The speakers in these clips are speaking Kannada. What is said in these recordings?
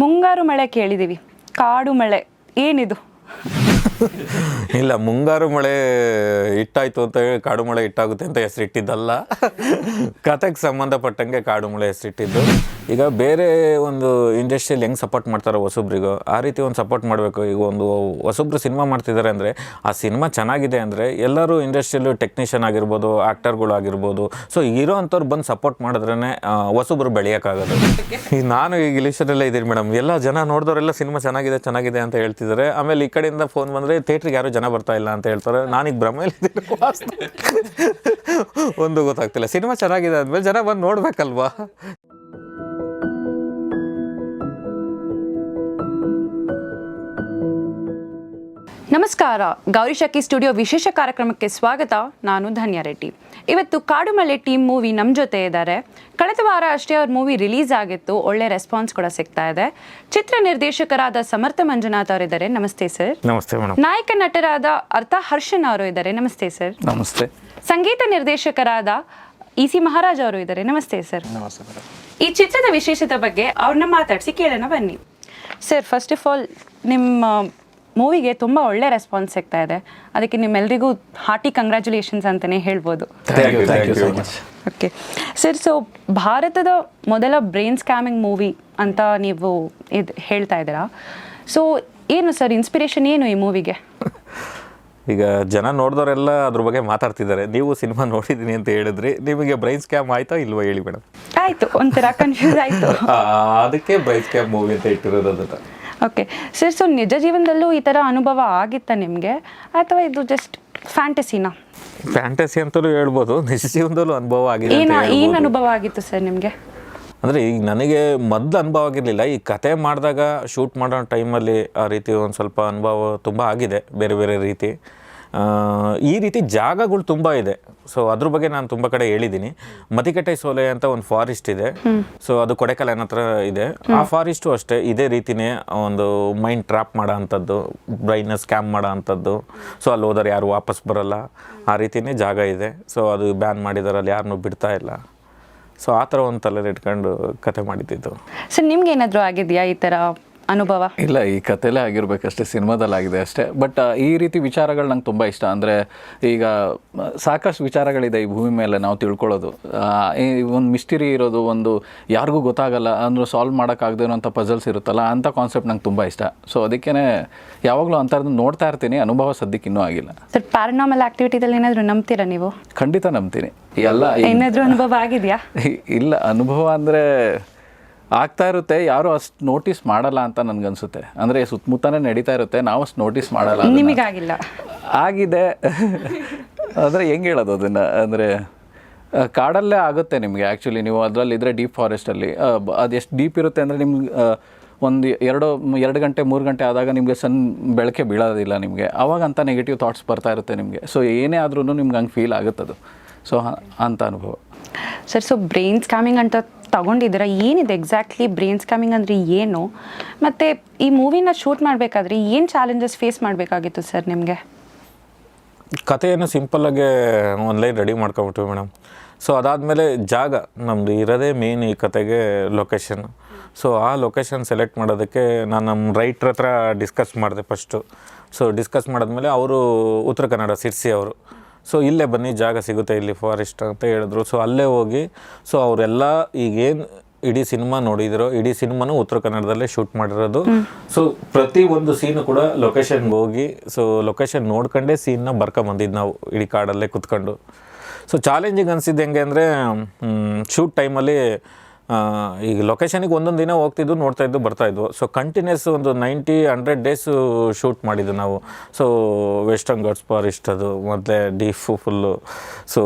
ಮುಂಗಾರು ಮಳೆ ಕೇಳಿದೀವಿ, ಕಾಡು ಮಳೆ ಏನಿದು? ಇಲ್ಲ, ಮುಂಗಾರು ಮಳೆ ಇಟ್ಟಾಯ್ತು ಅಂತ ಹೇಳಿ ಕಾಡು ಮಳೆ ಇಟ್ಟಾಗುತ್ತೆ ಅಂತ ಹೆಸರಿಟ್ಟಿದ್ದಲ್ಲ. ಕತೆಗೆ ಸಂಬಂಧಪಟ್ಟಂಗೆ ಕಾಡು ಮಳೆ ಹೆಸರಿಟ್ಟಿದ್ದು. ಈಗ ಬೇರೆ ಒಂದು ಇಂಡಸ್ಟ್ರಿಯಲ್ಲಿ ಹೆಂಗೆ ಸಪೋರ್ಟ್ ಮಾಡ್ತಾರೋ ಹೊಸಬ್ರಿಗೂ ಆ ರೀತಿ ಒಂದು ಸಪೋರ್ಟ್ ಮಾಡಬೇಕು. ಈಗ ಒಂದು ಹೊಸಬ್ರು ಸಿನಿಮಾ ಮಾಡ್ತಿದ್ದಾರೆ ಅಂದರೆ ಆ ಸಿನಿಮಾ ಚೆನ್ನಾಗಿದೆ ಅಂದರೆ ಎಲ್ಲರೂ ಇಂಡಸ್ಟ್ರಿಯಲ್ಲೂ ಟೆಕ್ನಿಷಿಯನ್ ಆಗಿರ್ಬೋದು, ಆ್ಯಕ್ಟರ್ಗಳು ಆಗಿರ್ಬೋದು, ಸೊ ಇರೋ ಅಂಥವ್ರು ಬಂದು ಸಪೋರ್ಟ್ ಮಾಡಿದ್ರೇ ಹೊಸಬ್ರು ಬೆಳೆಯೋಕ್ಕಾಗೋದು. ಈಗ ನಾನು ಈಗ ಇಲಿಷನಲ್ಲೇ ಇದ್ದೀನಿ ಮೇಡಮ್, ಎಲ್ಲ ಜನ ನೋಡಿದವರೆಲ್ಲ ಸಿನಿಮಾ ಚೆನ್ನಾಗಿದೆ ಅಂತ ಹೇಳ್ತಿದ್ದಾರೆ. ಆಮೇಲೆ ಈ ಕಡೆಯಿಂದ ಫೋನ್ ಬಂದರೆ ಥಿಯೇಟ್ರಿಗೆ ಯಾರು ಜನ ಬರ್ತಾ ಇಲ್ಲ ಅಂತ ಹೇಳ್ತಾರೆ. ನಾನೀಗ ಭ್ರಮೆಯಲ್ಲಿದ್ದೀನಿ, ಒಂದು ಗೊತ್ತಾಗ್ತಿಲ್ಲ. ಸಿನಿಮಾ ಚೆನ್ನಾಗಿದೆ ಆದಮೇಲೆ ಜನ ಬಂದು ನೋಡ್ಬೇಕಲ್ವಾ. ನಮಸ್ಕಾರ, ಗೌರಿ ಶಕ್ಕಿ ಸ್ಟುಡಿಯೋ ವಿಶೇಷ ಕಾರ್ಯಕ್ರಮಕ್ಕೆ ಸ್ವಾಗತ. ನಾನು ಧನ್ಯ ರೆಡ್ಡಿ. ಇವತ್ತು ಕಾಡು ಮಳೆ ಟೀಮ್ ಮೂವಿ ನಮ್ಮ ಜೊತೆ ಇದ್ದಾರೆ. ಕಳೆದ ವಾರ ಅಷ್ಟೇ ಅವ್ರ ಮೂವಿ ರಿಲೀಸ್ ಆಗಿತ್ತು, ಒಳ್ಳೆ ರೆಸ್ಪಾನ್ಸ್ ಕೂಡ ಸಿಗ್ತಾ ಇದೆ. ಚಿತ್ರ ನಿರ್ದೇಶಕರಾದ ಸಮರ್ಥ ಮಂಜುನಾಥ್ ಅವರಿದ್ದಾರೆ, ನಮಸ್ತೆ ಸರ್. ನಮಸ್ತೆ ಮೇಡಮ್. ನಾಯಕ ನಟರಾದ ಅರ್ಥ ಹರ್ಷನ್ ಅವರು ಇದ್ದಾರೆ, ನಮಸ್ತೆ ಸರ್. ನಮಸ್ತೆ. ಸಂಗೀತ ನಿರ್ದೇಶಕರಾದ ಇ.ಸಿ. ಮಹಾರಾಜ್ ಅವರು ಇದ್ದಾರೆ, ನಮಸ್ತೆ ಸರ್. ನಮಸ್ತೆ ಮೇಡಮ್. ಈ ಚಿತ್ರದ ವಿಶೇಷತೆ ಬಗ್ಗೆ ಅವ್ರನ್ನ ಮಾತಾಡಿಸಿ ಕೇಳೋಣ ಬನ್ನಿ. ಸರ್, ಫಸ್ಟ್ ಆಫ್ ಆಲ್ ನಿಮ್ಮ ಮೂವಿಗೆ ತುಂಬ ಒಳ್ಳೆ ರೆಸ್ಪಾನ್ಸ್ ಸಿಗ್ತಾ ಇದೆ, ಅದಕ್ಕೆ ನಿಮ್ಮೆಲ್ಲರಿಗೂ ಹಾರ್ಟಿ ಕಂಗ್ರ್ಯಾಚುಲೇಷನ್ಸ್ ಅಂತಲೇ ಹೇಳ್ಬೋದು. ಓಕೆ ಸರ್, ಸೊ ಭಾರತದ ಮೊದಲ ಬ್ರೈನ್ ಸ್ಕ್ಯಾಮಿಂಗ್ ಮೂವಿ ಅಂತ ನೀವು ಇದು ಹೇಳ್ತಾ ಇದ್ದೀರಾ. ಸೊ ಏನು ಸರ್ ಇನ್ಸ್ಪಿರೇಷನ್ ಏನು ಈ ಮೂವಿಗೆ? ಈಗ ಜನ ನೋಡಿದವರೆಲ್ಲ ಅದ್ರ ಬಗ್ಗೆ ಮಾತಾಡ್ತಿದ್ದಾರೆ. ನೀವು ಸಿನಿಮಾ ನೋಡಿದ್ದೀನಿ ಅಂತ ಹೇಳಿದ್ರಿ, ನಿಮಗೆ ಬ್ರೈನ್ ಸ್ಕ್ಯಾಮ್ ಆಯ್ತಾ ಇಲ್ವಾ ಹೇಳಿ ಮೇಡಮ್? ಆಯಿತು, ಒಂಥರ ಕನ್ಫ್ಯೂಸ್ ಆಯಿತು. ಅದಕ್ಕೆ ಬ್ರೈನ್ ಸ್ಕ್ಯಾಮ್ ಮೂವಿ ಅಂತ ಇಟ್ಟಿರೋದು ಅದನ್ನು. ಓಕೆ ಸರ್, ಸೊ ನಿಜ ಜೀವನದಲ್ಲೂ ಈ ಥರ ಅನುಭವ ಆಗಿತ್ತಾ ನಿಮಗೆ, ಅಥವಾ ಇದು ಜಸ್ಟ್ ಫ್ಯಾಂಟಸಿನಾ? ಫ್ಯಾಂಟಸಿ ಅಂತಲೂ ಹೇಳ್ಬೋದು, ನಿಜ ಜೀವನದಲ್ಲೂ ಅನುಭವ ಆಗಿದೆ. ಏನು ಅನುಭವ ಆಗಿತ್ತು ಸರ್ ನಿಮಗೆ? ಅಂದರೆ ಈಗ ನನಗೆ ಮೊದಲು ಅನುಭವ ಆಗಿರಲಿಲ್ಲ. ಈ ಕತೆ ಮಾಡಿದಾಗ ಶೂಟ್ ಮಾಡೋ ಟೈಮಲ್ಲಿ ಆ ರೀತಿ ಒಂದು ಸ್ವಲ್ಪ ಅನುಭವ ತುಂಬ ಆಗಿದೆ, ಬೇರೆ ಬೇರೆ ರೀತಿ. ಈ ರೀತಿ ಜಾಗಗಳು ತುಂಬ ಇದೆ. ಸೊ ಅದ್ರ ಬಗ್ಗೆ ನಾನು ತುಂಬ ಕಡೆ ಹೇಳಿದ್ದೀನಿ. ಮತಿಕಟ್ಟೆ ಸೋಲೆ ಅಂತ ಒಂದು ಫಾರೆಸ್ಟ್ ಇದೆ, ಸೊ ಅದು ಕೊಡೆಕಲೈನ್ ಹತ್ರ ಇದೆ. ಆ ಫಾರೆಸ್ಟು ಅಷ್ಟೇ ಇದೇ ರೀತಿಯೇ ಒಂದು ಮೈಂಡ್ ಟ್ರ್ಯಾಪ್ ಮಾಡೋ ಅಂಥದ್ದು, ಬ್ರೈನ್ನ ಸ್ಕ್ಯಾಮ್ ಮಾಡೋ ಅಂಥದ್ದು. ಸೊ ಅಲ್ಲಿ ಹೋದರೆ ಯಾರು ವಾಪಸ್ ಬರೋಲ್ಲ, ಆ ರೀತಿಯೇ ಜಾಗ ಇದೆ. ಸೊ ಅದು ಬ್ಯಾನ್ ಮಾಡಿದಾರೆ, ಅಲ್ಲಿ ಯಾರನ್ನೂ ಬಿಡ್ತಾ ಇಲ್ಲ. ಸೊ ಆ ಥರ ಒಂದು ತಲೆಯಲ್ಲಿ ಇಟ್ಕೊಂಡು ಕತೆ ಮಾಡಿದ್ದು. ಸರ್ ನಿಮ್ಗೆ ಏನಾದರೂ ಆಗಿದೆಯಾ ಈ ಥರ ಅನುಭವ? ಇಲ್ಲ, ಈ ಕಥೆಲೇ ಆಗಿರ್ಬೇಕಷ್ಟೇ, ಸಿನಿಮಾದಲ್ಲಿ ಆಗಿದೆ ಅಷ್ಟೇ. ಬಟ್ ಈ ರೀತಿ ವಿಚಾರಗಳು ನಂಗೆ ತುಂಬ ಇಷ್ಟ. ಅಂದರೆ ಈಗ ಸಾಕಷ್ಟು ವಿಚಾರಗಳಿದೆ ಈ ಭೂಮಿ ಮೇಲೆ ನಾವು ತಿಳ್ಕೊಳ್ಳೋದು. ಒಂದು ಮಿಸ್ಟರಿ ಇರೋದು, ಒಂದು ಯಾರಿಗೂ ಗೊತ್ತಾಗಲ್ಲ ಅಂದ್ರೆ ಸಾಲ್ವ್ ಮಾಡೋಕ್ಕಾಗದೇ ಇರೋಂಥ ಪಜಲ್ಸ್ ಇರುತ್ತಲ್ಲ, ಅಂಥ ಕಾನ್ಸೆಪ್ಟ್ ನಂಗೆ ತುಂಬ ಇಷ್ಟ. ಸೊ ಅದಕ್ಕೇ ಯಾವಾಗಲೂ ಅಂಥದ್ದು ನೋಡ್ತಾ ಇರ್ತೀನಿ. ಅನುಭವ ಸದ್ಯಕ್ಕೆ ಇನ್ನೂ ಆಗಿಲ್ಲ. ಸರ್, ಪ್ಯಾರನಾರ್ಮಲ್ ಆಕ್ಟಿವಿಟಿದಲ್ಲಿ ಏನಾದರೂ ನಂಬ್ತೀರಾ ನೀವು? ಖಂಡಿತ ನಂಬ್ತೀನಿ. ಎಲ್ಲ ಏನಾದರೂ ಅನುಭವ ಆಗಿದೆಯಾ? ಇಲ್ಲ, ಅನುಭವ ಅಂದರೆ ಆಗ್ತಾ ಇರುತ್ತೆ, ಯಾರು ಅಷ್ಟು ನೋಟಿಸ್ ಮಾಡಲ್ಲ ಅಂತ ನನಗನ್ಸುತ್ತೆ. ಅಂದರೆ ಸುತ್ತಮುತ್ತನೇ ನಡೀತಾ ಇರುತ್ತೆ, ನಾವು ಅಷ್ಟು ನೋಟಿಸ್ ಮಾಡಲ್ಲ. ನಿಮಗಾಗಿಲ್ಲ? ಆಗಿದೆ. ಅಂದರೆ ಹೆಂಗೆ ಹೇಳೋದು ಅದನ್ನು, ಅಂದರೆ ಕಾಡಲ್ಲೇ ಆಗುತ್ತೆ ನಿಮಗೆ. ಆ್ಯಕ್ಚುಲಿ ನೀವು ಅದರಲ್ಲಿದ್ದರೆ ಡೀಪ್ ಫಾರೆಸ್ಟಲ್ಲಿ ಅದು ಎಷ್ಟು ಡೀಪ್ ಇರುತ್ತೆ ಅಂದರೆ ನಿಮ್ಗೆ ಒಂದು 2 ಗಂಟೆ 3 ಗಂಟೆ ಆದಾಗ ನಿಮಗೆ ಬೆಳಕೆ ಬೀಳೋದಿಲ್ಲ ನಿಮಗೆ. ಆವಾಗ ಅಂಥ ನೆಗೆಟಿವ್ ಥಾಟ್ಸ್ ಬರ್ತಾ ಇರುತ್ತೆ ನಿಮಗೆ. ಸೊ ಏನೇ ಆದ್ರೂ ನಿಮ್ಗೆ ಹಂಗೆ ಫೀಲ್ ಆಗುತ್ತದು. ಸೊ ಅಂಥ ಅನುಭವ. ಸರ್, ಸೊ ಬ್ರೈನ್ ಸ್ಕ್ಯಾಮಿಂಗ್ ಅಂತ ತಗೊಂಡಿದ್ದೀರಾ, ಏನಿದೆ ಎಕ್ಸಾಕ್ಟ್ಲಿ ಬ್ರೈನ್ ಸ್ಕ್ಯಾಮಿಂಗ್ ಅಂದರೆ ಏನು? ಮತ್ತು ಈ ಮೂವಿನ ಶೂಟ್ ಮಾಡಬೇಕಾದ್ರೆ ಏನು ಚಾಲೆಂಜಸ್ ಫೇಸ್ ಮಾಡಬೇಕಾಗಿತ್ತು ಸರ್ ನಿಮಗೆ? ಕಥೆಯನ್ನು ಸಿಂಪಲ್ಲಾಗೆ ಒಂದು ಲೈನ್ ರೆಡಿ ಮಾಡ್ಕೊಬಿಟ್ವಿ ಮೇಡಮ್. ಸೊ ಅದಾದಮೇಲೆ ಜಾಗ ನಮ್ಮದು ಇರೋದೇ ಮೇನ್ ಈ ಕತೆಗೆ ಲೊಕೇಶನ್. ಸೊ ಆ ಲೊಕೇಶನ್ ಸೆಲೆಕ್ಟ್ ಮಾಡೋದಕ್ಕೆ ನಾನು ನಮ್ಮ ರೈಟ್ರ್ ಹತ್ರ ಡಿಸ್ಕಸ್ ಮಾಡಿದೆ ಫಸ್ಟು. ಸೊ ಡಿಸ್ಕಸ್ ಮಾಡಿದ್ಮೇಲೆ ಅವರು ಉತ್ತರ ಕನ್ನಡ ಸಿರ್ಸಿ ಅವರು, ಸೊ ಇಲ್ಲೇ ಬನ್ನಿ ಜಾಗ ಸಿಗುತ್ತೆ ಇಲ್ಲಿ ಫಾರೆಸ್ಟ್ ಅಂತ ಹೇಳಿದ್ರು. ಸೊ ಅಲ್ಲೇ ಹೋಗಿ, ಸೊ ಅವರೆಲ್ಲ ಈಗೇನು ಇಡೀ ಸಿನಿಮಾ ನೋಡಿದ್ರು, ಇಡೀ ಸಿನಿಮಾನು ಉತ್ತರ ಕನ್ನಡದಲ್ಲೇ ಶೂಟ್ ಮಾಡಿರೋದು. ಸೊ ಪ್ರತಿ ಒಂದು ಸೀನು ಕೂಡ ಲೊಕೇಶನ್ಗೆ ಹೋಗಿ, ಸೊ ಲೊಕೇಶನ್ ನೋಡ್ಕೊಂಡೇ ಸೀನ್ನ ಬರ್ಕೊಂಬಂದಿದ್ದು ನಾವು ಇಡೀ ಕಾಡಲ್ಲೇ ಕುತ್ಕೊಂಡು. ಸೊ ಚಾಲೆಂಜಿಂಗ್ ಅನಿಸಿದ್ದು ಹೆಂಗೆ ಅಂದರೆ, ಶೂಟ್ ಟೈಮಲ್ಲಿ ಈಗ ಲೊಕೇಶನಿಗೆ ಒಂದೊಂದು ದಿನ ಹೋಗ್ತಿದ್ದು, ನೋಡ್ತಾಯಿದ್ದು, ಬರ್ತಾಯಿದ್ವು. ಸೊ ಕಂಟಿನ್ಯೂಸ್ ಒಂದು 90-100 ಡೇಸು ಶೂಟ್ ಮಾಡಿದ್ದು ನಾವು. ಸೊ ವೆಸ್ಟರ್ನ್ ಘಾಟ್ಸ್ ಫಾರೆಸ್ಟ್ ಅದು ಮತ್ತು ಡೀಫು ಫುಲ್ಲು. ಸೊ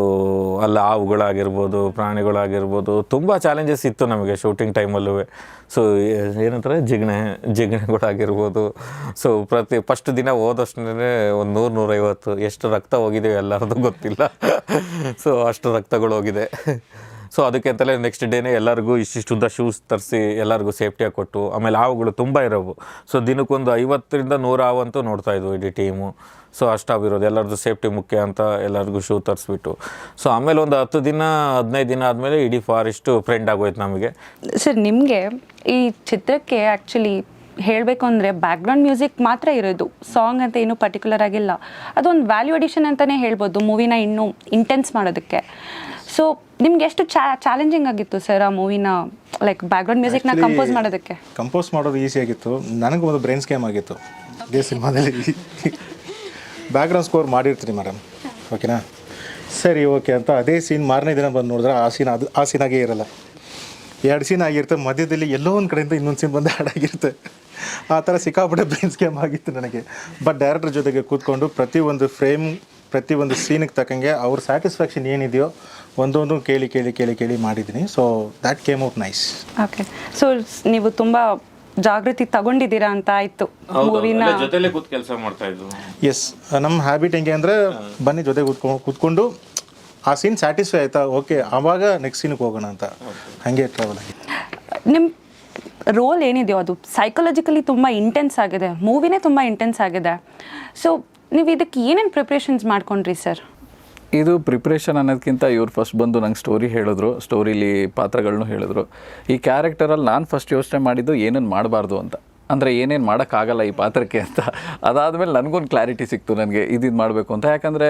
ಅಲ್ಲಿ ಹಾವುಗಳಾಗಿರ್ಬೋದು, ಪ್ರಾಣಿಗಳಾಗಿರ್ಬೋದು, ತುಂಬ ಚಾಲೆಂಜಸ್ ಇತ್ತು ನಮಗೆ ಶೂಟಿಂಗ್ ಟೈಮಲ್ಲೂ. ಸೊ ಏನಂತಾರೆ ಜಿಗಣೆಗಳಾಗಿರ್ಬೋದು. ಸೊ ಫಸ್ಟ್ ದಿನ ಹೋದಷ್ಟೇ ಒಂದು 100-150 ಎಷ್ಟು ರಕ್ತ ಹೋಗಿದ್ದೀವಿ ಎಲ್ಲರದು ಗೊತ್ತಿಲ್ಲ. ಸೊ ಅಷ್ಟು ರಕ್ತಗಳು ಹೋಗಿದೆ. ಸೊ ಅದಕ್ಕೆ ಅಂತಲೇ ನೆಕ್ಸ್ಟ್ ಡೇನೇ ಎಲ್ಲರಿಗೂ ಇಷ್ಟಿಷ್ಟುದ್ದ ಶೂಸ್ ತರಿಸಿ ಎಲ್ಲರಿಗೂ ಸೇಫ್ಟಿಯಾಗಿ ಕೊಟ್ಟು, ಆಮೇಲೆ ಹಾವುಗಳು ತುಂಬ ಇರೋವು. ಸೊ ದಿನಕ್ಕೊಂದು 50ರಿಂದ 100 ಹಾವಂತೂ ನೋಡ್ತಾಯಿದ್ವು ಇಡೀ ಟೀಮು. ಸೊ ಅಷ್ಟಾಗಿರೋದು ಎಲ್ಲರದ್ದು ಸೇಫ್ಟಿ ಮುಖ್ಯ ಅಂತ ಎಲ್ಲರಿಗೂ ಶೂ ತರಿಸ್ಬಿಟ್ಟು. ಸೊ ಆಮೇಲೆ ಒಂದು 10 ದಿನ 15 ದಿನ ಆದಮೇಲೆ ಇಡೀ ಫಾರೆಸ್ಟು ಫ್ರೆಂಡ್ ಆಗೋಯ್ತು ನಮಗೆ. ಸರ್ ನಿಮಗೆ ಈ ಚಿತ್ರಕ್ಕೆ ಆ್ಯಕ್ಚುಲಿ ಹೇಳಬೇಕು ಅಂದರೆ ಬ್ಯಾಕ್ಗ್ರೌಂಡ್ ಮ್ಯೂಸಿಕ್ ಮಾತ್ರ ಇರೋದು, ಸಾಂಗ್ ಅಂತ ಏನೂ ಪರ್ಟಿಕ್ಯುಲರ್ ಆಗಿಲ್ಲ. ಅದೊಂದು ವ್ಯಾಲ್ಯೂ ಅಡಿಷನ್ ಅಂತಲೇ ಹೇಳ್ಬೋದು ಮೂವಿನ ಇನ್ನೂ ಇಂಟೆನ್ಸ್ ಮಾಡೋದಕ್ಕೆ. ಸೊ ನಿಮ್ಗೆ ಎಷ್ಟು ಚಾಲೆಂಜಿಂಗ್ ಆಗಿತ್ತು ಸರ್ ಆ ಮೂವಿನ ಲೈಕ್ ಬ್ಯಾಕ್ಗ್ರೌಂಡ್ ಮ್ಯೂಸಿಕ್ನ ಕಂಪೋಸ್ ಮಾಡೋದಕ್ಕೆ? ಕಂಪೋಸ್ ಮಾಡೋದು ಈಸಿ ಆಗಿತ್ತು, ನನಗೂ ಒಂದು ಬ್ರೈನ್ ಸ್ಕ್ಯಾಮ್ ಆಗಿತ್ತು. ಇದೇ ಸಿನಿಮಾದಲ್ಲಿ ಬ್ಯಾಕ್ಗ್ರೌಂಡ್ ಸ್ಕೋರ್ ಮಾಡಿರ್ತೀರಿ ಮೇಡಮ್, ಓಕೆನಾ, ಸರಿ ಓಕೆ ಅಂತ ಅದೇ ಸೀನ್ ಮಾರನೇ ದಿನ ಬಂದು ನೋಡಿದ್ರೆ ಆ ಸೀನಾಗೇ ಇರೋಲ್ಲ. 2 ಸೀನ್ ಆಗಿರುತ್ತೆ, ಮಧ್ಯದಲ್ಲಿ ಎಲ್ಲೋ ಒಂದು ಕಡೆಯಿಂದ ಇನ್ನೊಂದು ಸೀನ್ ಬಂದು ಹಾಡಾಗಿರುತ್ತೆ. ಆ ಥರ ಸಿಕ್ಕಾಪಟ್ಟೆ ಬ್ರೈನ್ ಸ್ಕ್ಯಾಮ್ ಆಗಿತ್ತು ನನಗೆ. ಬಟ್ ಡೈರೆಕ್ಟರ್ ಜೊತೆಗೆ ಕೂತ್ಕೊಂಡು ಪ್ರತಿಯೊಂದು ಫ್ರೇಮ್, ಪ್ರತಿಯೊಂದು ಸೀನಿಗೆ ತಕ್ಕಂಗೆ ಅವ್ರ ಸ್ಯಾಟಿಸ್ಫ್ಯಾಕ್ಷನ್ ಏನಿದೆಯೋ ಒಂದೊಂದು ಕೇಳಿ ಮಾಡಿದ್ದೀನಿ. So that came out nice. Okay, so ನೀವು ತುಂಬ ಜಾಗೃತಿ ತಗೊಂಡಿದ್ದೀರಾ ಅಂತ ಆಯಿತು ಮೂವಿನ ಜೊತೆಲೇ ಕೂತ್ ಕೆಲಸ ಮಾಡ್ತಾ ಇದ್ವು. ಎಸ್, ನಮ್ಮ ಹ್ಯಾಬಿಟ್ ಹೆಂಗೆ ಅಂದರೆ ಬನ್ನಿ ಜೊತೆ ಕೂತ್ಕೊಂಡು ಆ ಸೀನ್ ಸ್ಯಾಟಿಸ್ಫೈ ಆಯಿತಾ, ಓಕೆ ಆವಾಗ ನೆಕ್ಸ್ಟ್ ಸೀನ್ಗೆ ಹೋಗೋಣ ಅಂತ ಹಾಗೆ ಟ್ರಾವೆಲ್ ಆಗಿ. ನಿಮ್ಮ ರೋಲ್ ಏನಿದೆಯೋ ಅದು ಸೈಕಾಲಜಿಕಲಿ ತುಂಬ ಇಂಟೆನ್ಸ್ ಆಗಿದೆ, ಮೂವಿನೇ ತುಂಬ ಇಂಟೆನ್ಸ್ ಆಗಿದೆ. ಸೊ ನೀವು ಇದಕ್ಕೆ ಏನೇನು ಪ್ರಿಪ್ರೇಷನ್ಸ್ ಮಾಡ್ಕೊಂಡ್ರಿ ಸರ್? ಇದು ಪ್ರಿಪ್ರೇಷನ್ ಅನ್ನೋದಕ್ಕಿಂತ ಇವ್ರು ಫಸ್ಟ್ ಬಂದು ನಂಗೆ ಸ್ಟೋರಿ ಹೇಳಿದ್ರು, ಸ್ಟೋರಿಲಿ ಪಾತ್ರಗಳನ್ನೂ ಹೇಳಿದ್ರು. ಈ ಕ್ಯಾರೆಕ್ಟರಲ್ಲಿ ನಾನು ಫಸ್ಟ್ ಯೋಚನೆ ಮಾಡಿದ್ದು ಏನನ್ನು ಮಾಡಬಾರ್ದು ಅಂತ, ಅಂದರೆ ಏನೇನು ಮಾಡೋಕ್ಕಾಗಲ್ಲ ಈ ಪಾತ್ರಕ್ಕೆ ಅಂತ. ಅದಾದಮೇಲೆ ನನಗೊಂದು ಕ್ಲಾರಿಟಿ ಸಿಕ್ತು ನನಗೆ ಇದು ಮಾಡಬೇಕು ಅಂತ. ಯಾಕಂದರೆ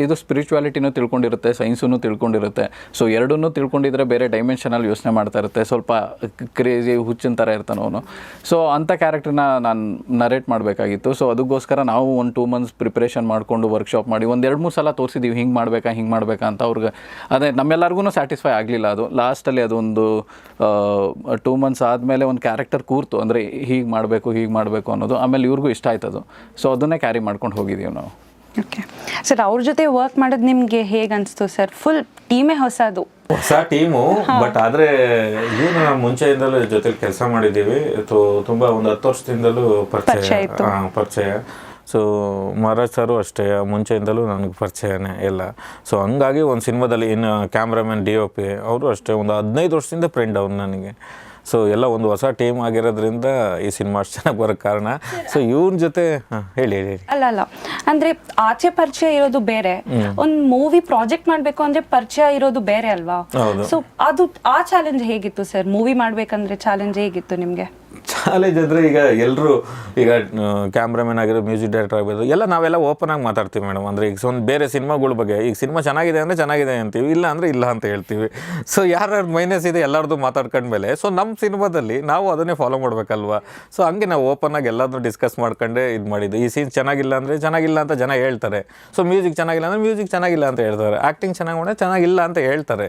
ಇದು ಸ್ಪಿರಿಚುವಾಲಿಟಿನೂ ತಿಳ್ಕೊಂಡಿರುತ್ತೆ, ಸೈನ್ಸನ್ನು ತಿಳ್ಕೊಂಡಿರುತ್ತೆ. ಸೊ ಎರಡನ್ನೂ ತಿಳ್ಕೊಂಡಿದ್ರೆ ಬೇರೆ ಡೈಮೆನ್ಷನಲ್ಲಿ ಯೋಚನೆ ಮಾಡ್ತಾ ಇರುತ್ತೆ, ಸ್ವಲ್ಪ ಕ್ರೇಜಿ ಹುಚ್ಚಿನ ಥರ ಇರ್ತಾನೆ ಅವನು. ಸೊ ಅಂಥ ಕ್ಯಾರೆಕ್ಟ್ರನ್ನ ನಾನು ನರೇಟ್ ಮಾಡಬೇಕಾಗಿತ್ತು. ಸೊ ಅದಕ್ಕೋಸ್ಕರ ನಾವು ಒಂದು 2 months ಪ್ರಿಪ್ರೇಷನ್ ಮಾಡಿಕೊಂಡು ವರ್ಕ್ಶಾಪ್ ಮಾಡಿ ಒಂದು 2-3 ಸಲ ತೋರಿಸಿದ್ದೀವಿ, ಹಿಂಗೆ ಮಾಡಬೇಕಾ ಅಂತ. ಅವ್ರಿಗೆ ಅದೇ ನಮ್ಮೆಲ್ಲರಿಗೂ ಸ್ಯಾಟಿಸ್ಫೈ ಆಗಲಿಲ್ಲ. ಅದು ಲಾಸ್ಟಲ್ಲಿ ಅದೊಂದು 2 months ಆದಮೇಲೆ ಒಂದು ಕ್ಯಾರೆಕ್ಟರ್ ಕೂರ್ತು, ಅಂದರೆ ಹೀಗೆ ಮಾಡಬೇಕು ಅನ್ನೋದು. ಆಮೇಲೆ ಇವ್ರಿಗೂ ಇಷ್ಟ ಆಯ್ತದು. ಸೊ ಅದನ್ನೇ ಕ್ಯಾರಿ ಮಾಡ್ಕೊಂಡು ಹೋಗಿದ್ದೀವಿ ನಾವು. ಓಕೆ ಸರ್, ಅವ್ರ ಜೊತೆ ವರ್ಕ್ ಮಾಡೋದು ನಿಮಗೆ ಹೇಗೆ ಅನಿಸ್ತು ಸರ್? ಫುಲ್ ಟೀಮೇ ಹೊಸ ಟೀಮು. ಬಟ್ ಆದರೆ ಏನು ನಾವು ಮುಂಚೆಯಿಂದಲೂ ಜೊತೆಲಿ ಕೆಲಸ ಮಾಡಿದ್ದೀವಿ. ತುಂಬ ಒಂದು 10 ವರ್ಷದಿಂದಲೂ ಪರಿಚಯ. ಸೊ ಮಹಾರಾಜ್ ಸರು ಅಷ್ಟೇ, ಮುಂಚೆಯಿಂದಲೂ ನನಗೆ ಪರಿಚಯನೇ ಎಲ್ಲ. ಸೊ ಹಂಗಾಗಿ ಒಂದು ಸಿನಿಮಾದಲ್ಲಿ ಇನ್ನು ಕ್ಯಾಮ್ರಾಮನ್ DOP ಅವರು ಅಷ್ಟೇ ಒಂದು 15 ವರ್ಷದಿಂದ ಫ್ರೆಂಡ್ ಅವ್ನು ನನಗೆ. ಸೊ ಎಲ್ಲ ಒಂದು ಹೊಸ ಟೀಮ್ ಆಗಿರೋದ್ರಿಂದ ಈ ಸಿನಿಮಾ ಅಷ್ಟು ಚೆನ್ನಾಗಿ ಬರೋಕ್ಕೆ ಕಾರಣ. ಸೊ ಇವ್ರ ಜೊತೆ ಹೇಳಿ ಅಲ್ಲ ಅಂದರೆ ಆಚೆ ಪರಿಚಯ ಇರೋದು ಬೇರೆ, ಒಂದು ಮೂವಿ ಪ್ರಾಜೆಕ್ಟ್ ಮಾಡಬೇಕು ಅಂದರೆ ಪರಿಚಯ ಇರೋದು ಬೇರೆ ಅಲ್ವಾ? ಸೊ ಅದು ಆ ಚಾಲೆಂಜ್ ಹೇಗಿತ್ತು ಸರ್? ಮೂವಿ ಮಾಡಬೇಕಂದ್ರೆ ಚಾಲೆಂಜ್ ಹೇಗಿತ್ತು ನಿಮಗೆ? ಚಾಲೆಂಜ್ ಅಂದರೆ ಈಗ ಕ್ಯಾಮ್ರಾಮನ್ ಆಗಿರೋ, ಮ್ಯೂಸಿಕ್ ಡೈರೆಕ್ಟರ್ ಆಗಿರೋದು ಎಲ್ಲ ನಾವೆಲ್ಲ ಓಪನ್ ಆಗಿ ಮಾತಾಡ್ತೀವಿ ಮೇಡಮ್. ಅಂದರೆ ಈಗ ಒಂದು ಬೇರೆ ಸಿನಿಮಾಗಳ ಬಗ್ಗೆ, ಈಗ ಸಿನಿಮಾ ಚೆನ್ನಾಗಿದೆ ಅಂದರೆ ಚೆನ್ನಾಗಿದೆ ಅಂತೀವಿ, ಇಲ್ಲ ಅಂದರೆ ಇಲ್ಲ ಅಂತ ಹೇಳ್ತೀವಿ. ಸೊ ಯಾರ್ಯಾರು ಮೈನಸ್ ಇದೆ ಎಲ್ಲರದ್ದು ಮಾತಾಡ್ಕೊಂಡ್ಮೇಲೆ ಸೊ ನಮ್ಮ ಸಿನಿಮಾದಲ್ಲಿ ನಾವು ಅದನ್ನೇ ಫಾಲೋ ಮಾಡಬೇಕಲ್ವಾ? ಸೊ ಹಂಗೆ ನಾವು ಓಪನ್ ಆಗಿ ಎಲ್ಲಾದರೂ ಡಿಸ್ಕಸ್ ಮಾಡ್ಕೊಂಡೆ ಇದು ಮಾಡಿದ್ದು. ಈ ಸೀನ್ ಚೆನ್ನಾಗಿಲ್ಲ ಅಂದರೆ ಚೆನ್ನಾಗಿಲ್ಲ ಅಂತ ಜನ ಹೇಳ್ತಾರೆ. ಸೊ ಮ್ಯೂಸಿಕ್ ಚೆನ್ನಾಗಿಲ್ಲ ಅಂದರೆ ಮ್ಯೂಸಿಕ್ ಚೆನ್ನಾಗಿಲ್ಲ ಅಂತ ಹೇಳ್ತಾರೆ, ಆ್ಯಕ್ಟಿಂಗ್ ಚೆನ್ನಾಗಿ ಮಾಡಿದ್ರೆ ಚೆನ್ನಾಗಿಲ್ಲ ಅಂತ ಹೇಳ್ತಾರೆ.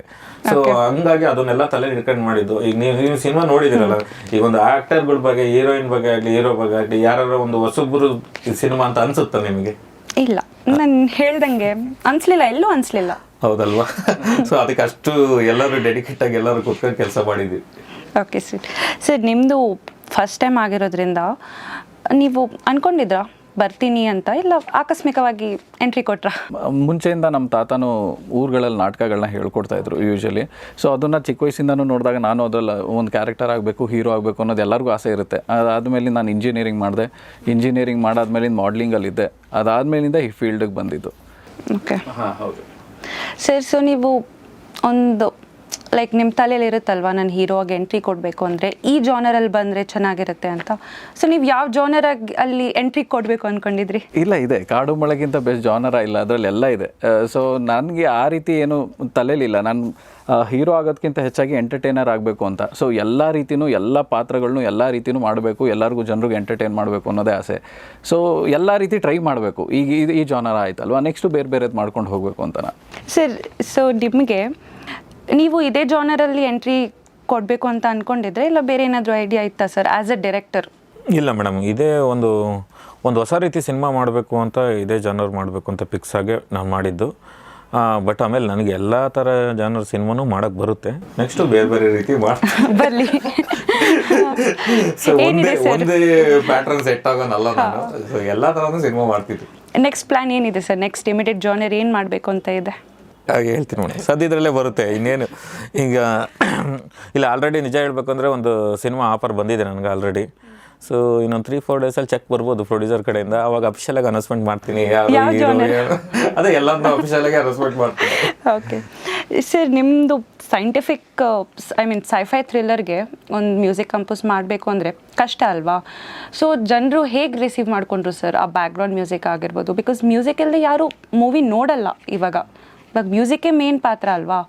ಸೊ ಹಂಗಾಗಿ ಅದನ್ನೆಲ್ಲ ತಲೆ ಹಿಡ್ಕೊಂಡು ಮಾಡಿದ್ದು. ಈಗ ನೀವು ಸಿನಿಮಾ ನೋಡಿದಿರಲ್ಲ, ಈಗ ಒಂದು ಆ್ಯಕ್ಟರ್ಗಳ ಬಗ್ಗೆ, ಹೀರೋಯಿನ್ ಬಗ್ಗೆ ಆಗಲಿ, ಹೀರೋ ಬಗ್ಗೆ ಆಗಲಿ, ಯಾರು ಒಂದು ಹೊಸಬ್ರು ಸಿನಿಮಾ ಅಂತ ಅನ್ಸುತ್ತಾ ನಿಮಗೆ? ಇಲ್ಲ, ನಾನು ಹೇಳ್ದಂಗೆ ಅನ್ಸ್ಲಿಲ್ಲ, ಎಲ್ಲೂ ಅನ್ಸ್ಲಿಲ್ಲ. ಹೌದಲ್ವಾ? ಸೊ ಅದಕ್ಕೆ ಅಷ್ಟು ಎಲ್ಲರೂ ಡೆಡಿಕೇಟ್ ಆಗಿ ಎಲ್ಲರೂ ಕೂತ್ಕೊಂಡು ಕೆಲಸ ಮಾಡಿದ್ವಿ. ಓಕೆ ಸರ್, ನಿಮ್ಮದು ಫಸ್ಟ್ ಟೈಮ್ ಆಗಿರೋದ್ರಿಂದ ನೀವು ಅನ್ಕೊಂಡಿದ್ರಾ ಬರ್ತೀನಿ ಅಂತ, ಇಲ್ಲ ಆಕಸ್ಮಿಕವಾಗಿ ಎಂಟ್ರಿ ಕೊಟ್ರಾ? ಮುಂಚೆಯಿಂದ ನಮ್ಮ ತಾತನು ಊರುಗಳಲ್ಲಿ ನಾಟಕಗಳನ್ನ ಹೇಳ್ಕೊಡ್ತಾ ಇದ್ರು ಯೂಶಲಿ. ಸೊ ಅದನ್ನು ಚಿಕ್ಕ ವಯಸ್ಸಿಂದನೂ ನೋಡಿದಾಗ ನಾನು ಅದರಲ್ಲಿ ಒಂದು ಕ್ಯಾರೆಕ್ಟರ್ ಆಗಬೇಕು, ಹೀರೋ ಆಗಬೇಕು ಅನ್ನೋದು ಎಲ್ಲರಿಗೂ ಆಸೆ ಇರುತ್ತೆ. ಅದಾದಮೇಲೆ ನಾನು ಇಂಜಿನಿಯರಿಂಗ್ ಮಾಡಿದೆ. ಇಂಜಿನಿಯರಿಂಗ್ ಮಾಡಾದ್ಮೇಲಿಂದ ಮಾಡ್ಲಿಂಗಲ್ಲಿದ್ದೆ. ಅದಾದಮೇಲಿಂದ ಈ ಫೀಲ್ಡಿಗೆ ಬಂದಿದ್ದು. ಓಕೆ, ಹೌದು ಸರ್. ಸೊ ನೀವು ಒಂದು ಲೈಕ್ ನಿಮ್ಮ ತಲೆಯಲ್ಲಿ ಇರುತ್ತಲ್ವ, ನಾನು ಹೀರೋ ಆಗಿ ಎಂಟ್ರಿ ಕೊಡಬೇಕು ಅಂದರೆ ಈ ಜಾನರಲ್ಲಿ ಬಂದರೆ ಚೆನ್ನಾಗಿರುತ್ತೆ ಅಂತ. ಸೊ ನೀವು ಯಾವ ಜಾನರಾಗಿ ಅಲ್ಲಿ ಎಂಟ್ರಿ ಕೊಡಬೇಕು ಅಂದ್ಕೊಂಡಿದ್ರಿ? ಇಲ್ಲ, ಇದೆ ಕಾಡು ಮಳೆಗಿಂತ ಬೆಸ್ಟ್ ಜಾನರ ಇಲ್ಲ, ಅದರಲ್ಲೆಲ್ಲ ಇದೆ. ಸೊ ನನಗೆ ಆ ರೀತಿ ಏನು ತಲೆಯಲ್ಲಿಲ್ಲ. ನಾನು ಹೀರೋ ಆಗೋದಕ್ಕಿಂತ ಹೆಚ್ಚಾಗಿ ಎಂಟರ್ಟೈನರ್ ಆಗಬೇಕು ಅಂತ. ಸೊ ಎಲ್ಲ ರೀತಿಯೂ, ಎಲ್ಲ ಪಾತ್ರಗಳನ್ನೂ ಎಲ್ಲ ರೀತಿಯೂ ಮಾಡಬೇಕು, ಎಲ್ಲರಿಗೂ ಜನರಿಗೆ ಎಂಟರ್ಟೈನ್ ಮಾಡಬೇಕು ಅನ್ನೋದೇ ಆಸೆ. ಸೊ ಎಲ್ಲ ರೀತಿ ಟ್ರೈ ಮಾಡಬೇಕು. ಈಗ ಈ ಜಾನರ ಆಯ್ತಲ್ವ, ನೆಕ್ಸ್ಟು ಬೇರೆದು ಮಾಡ್ಕೊಂಡು ಹೋಗಬೇಕು ಅಂತ. ಸರ್, ಸೊ ನಿಮಗೆ ನೀವು ಇದೇ ಜಾನರಲ್ಲಿ ಎಂಟ್ರಿ ಕೊಡಬೇಕು ಅಂತ ಅಂದ್ಕೊಂಡಿದ್ರೆ, ಇಲ್ಲ ಬೇರೆ ಏನಾದರೂ ಐಡಿಯಾ ಇತ್ತಾ ಸರ್ ಆ್ಯಸ್ ಎ ಡೈರೆಕ್ಟರ್? ಇಲ್ಲ ಮೇಡಮ್, ಇದೇ ಒಂದು ಹೊಸ ರೀತಿ ಸಿನಿಮಾ ಮಾಡಬೇಕು ಅಂತ, ಇದೇ ಜಾನರ್ ಮಾಡಬೇಕು ಅಂತ ಫಿಕ್ಸ್ ಆಗಿ ನಾನು ಮಾಡಿದ್ದು. ಬಟ್ ಆಮೇಲೆ ನನಗೆ ಎಲ್ಲ ಥರ ಜಾನರ್ ಸಿನಿಮಾನೂ ಮಾಡೋಕ್ಕೆ ಬರುತ್ತೆ. ನೆಕ್ಸ್ಟು ಬೇರೆ ರೀತಿ ಬರಲಿ. ಸೊ ಒಂದೇ ಪ್ಯಾಟ್ರನ್ ಸೆಟ್ ಆಗೋನಲ್ಲ ನಾನು. ಸೊ ಎಲ್ಲ ಥರನೂ ಸಿನಿಮಾ ಮಾಡ್ತಿದ್ವಿ. ನೆಕ್ಸ್ಟ್ ಪ್ಲ್ಯಾನ್ ಏನಿದೆ ಸರ್? ನೆಕ್ಸ್ಟ್ ಇಮಿಡಿಯೇಟ್ ಜಾನರ್ ಏನು ಮಾಡಬೇಕು ಅಂತ ಇದೆ? ಹೇಳ್ತೀನಿ ಮೇಡಮ್, ಸದ್ಯದ್ರಲ್ಲೇ ಬರುತ್ತೆ. ಇನ್ನೇನು ಈಗ ಇಲ್ಲ, ಆಲ್ರೆಡಿ ನಿಜ ಹೇಳ್ಬೇಕಂದ್ರೆ ಒಂದು ಸಿನಿಮಾ ಆಫರ್ ಬಂದಿದೆ ನನಗೆ ಆಲ್ರೆಡಿ. ಸೊ ಇನ್ನೊಂದು 3-4 ಡೇಸಲ್ಲಿ ಚೆಕ್ ಬರ್ಬೋದು ಪ್ರೊಡ್ಯೂಸರ್ ಕಡೆಯಿಂದ. ಅವಾಗ ಅಫಿಷಿಯಲಾಗಿ ಅನೌನ್ಸ್ಮೆಂಟ್ ಮಾಡ್ತೀನಿ, ಅದೇ ಎಲ್ಲರನ್ನೂ ಅಫಿಷಿಯಲಾಗಿ ಅನೌನ್ಸ್ಮೆಂಟ್ ಮಾಡ್ತೀನಿ. ಓಕೆ ಸರ್, ನಿಮ್ಮದು ಸೈಂಟಿಫಿಕ್ ಸೈಫೈ ಥ್ರಿಲ್ಲರ್ಗೆ ಒಂದು ಮ್ಯೂಸಿಕ್ ಕಂಪೋಸ್ ಮಾಡಬೇಕು ಅಂದರೆ ಕಷ್ಟ ಅಲ್ವಾ? ಸೊ ಜನರು ಹೇಗೆ ರಿಸೀವ್ ಮಾಡಿಕೊಂಡ್ರು ಸರ್ ಆ ಬ್ಯಾಕ್ಗ್ರೌಂಡ್ ಮ್ಯೂಸಿಕ್ ಆಗಿರ್ಬೋದು? ಬಿಕಾಸ್ ಮ್ಯೂಸಿಕಲ್ಲಿ ಯಾರು ಮೂವಿ ನೋಡಲ್ಲ ಇವಾಗ ಮ್ಯೂಸಿಕ್ಕೇ ಮೇನ್ ಪಾತ್ರ ಅಲ್ವಾ?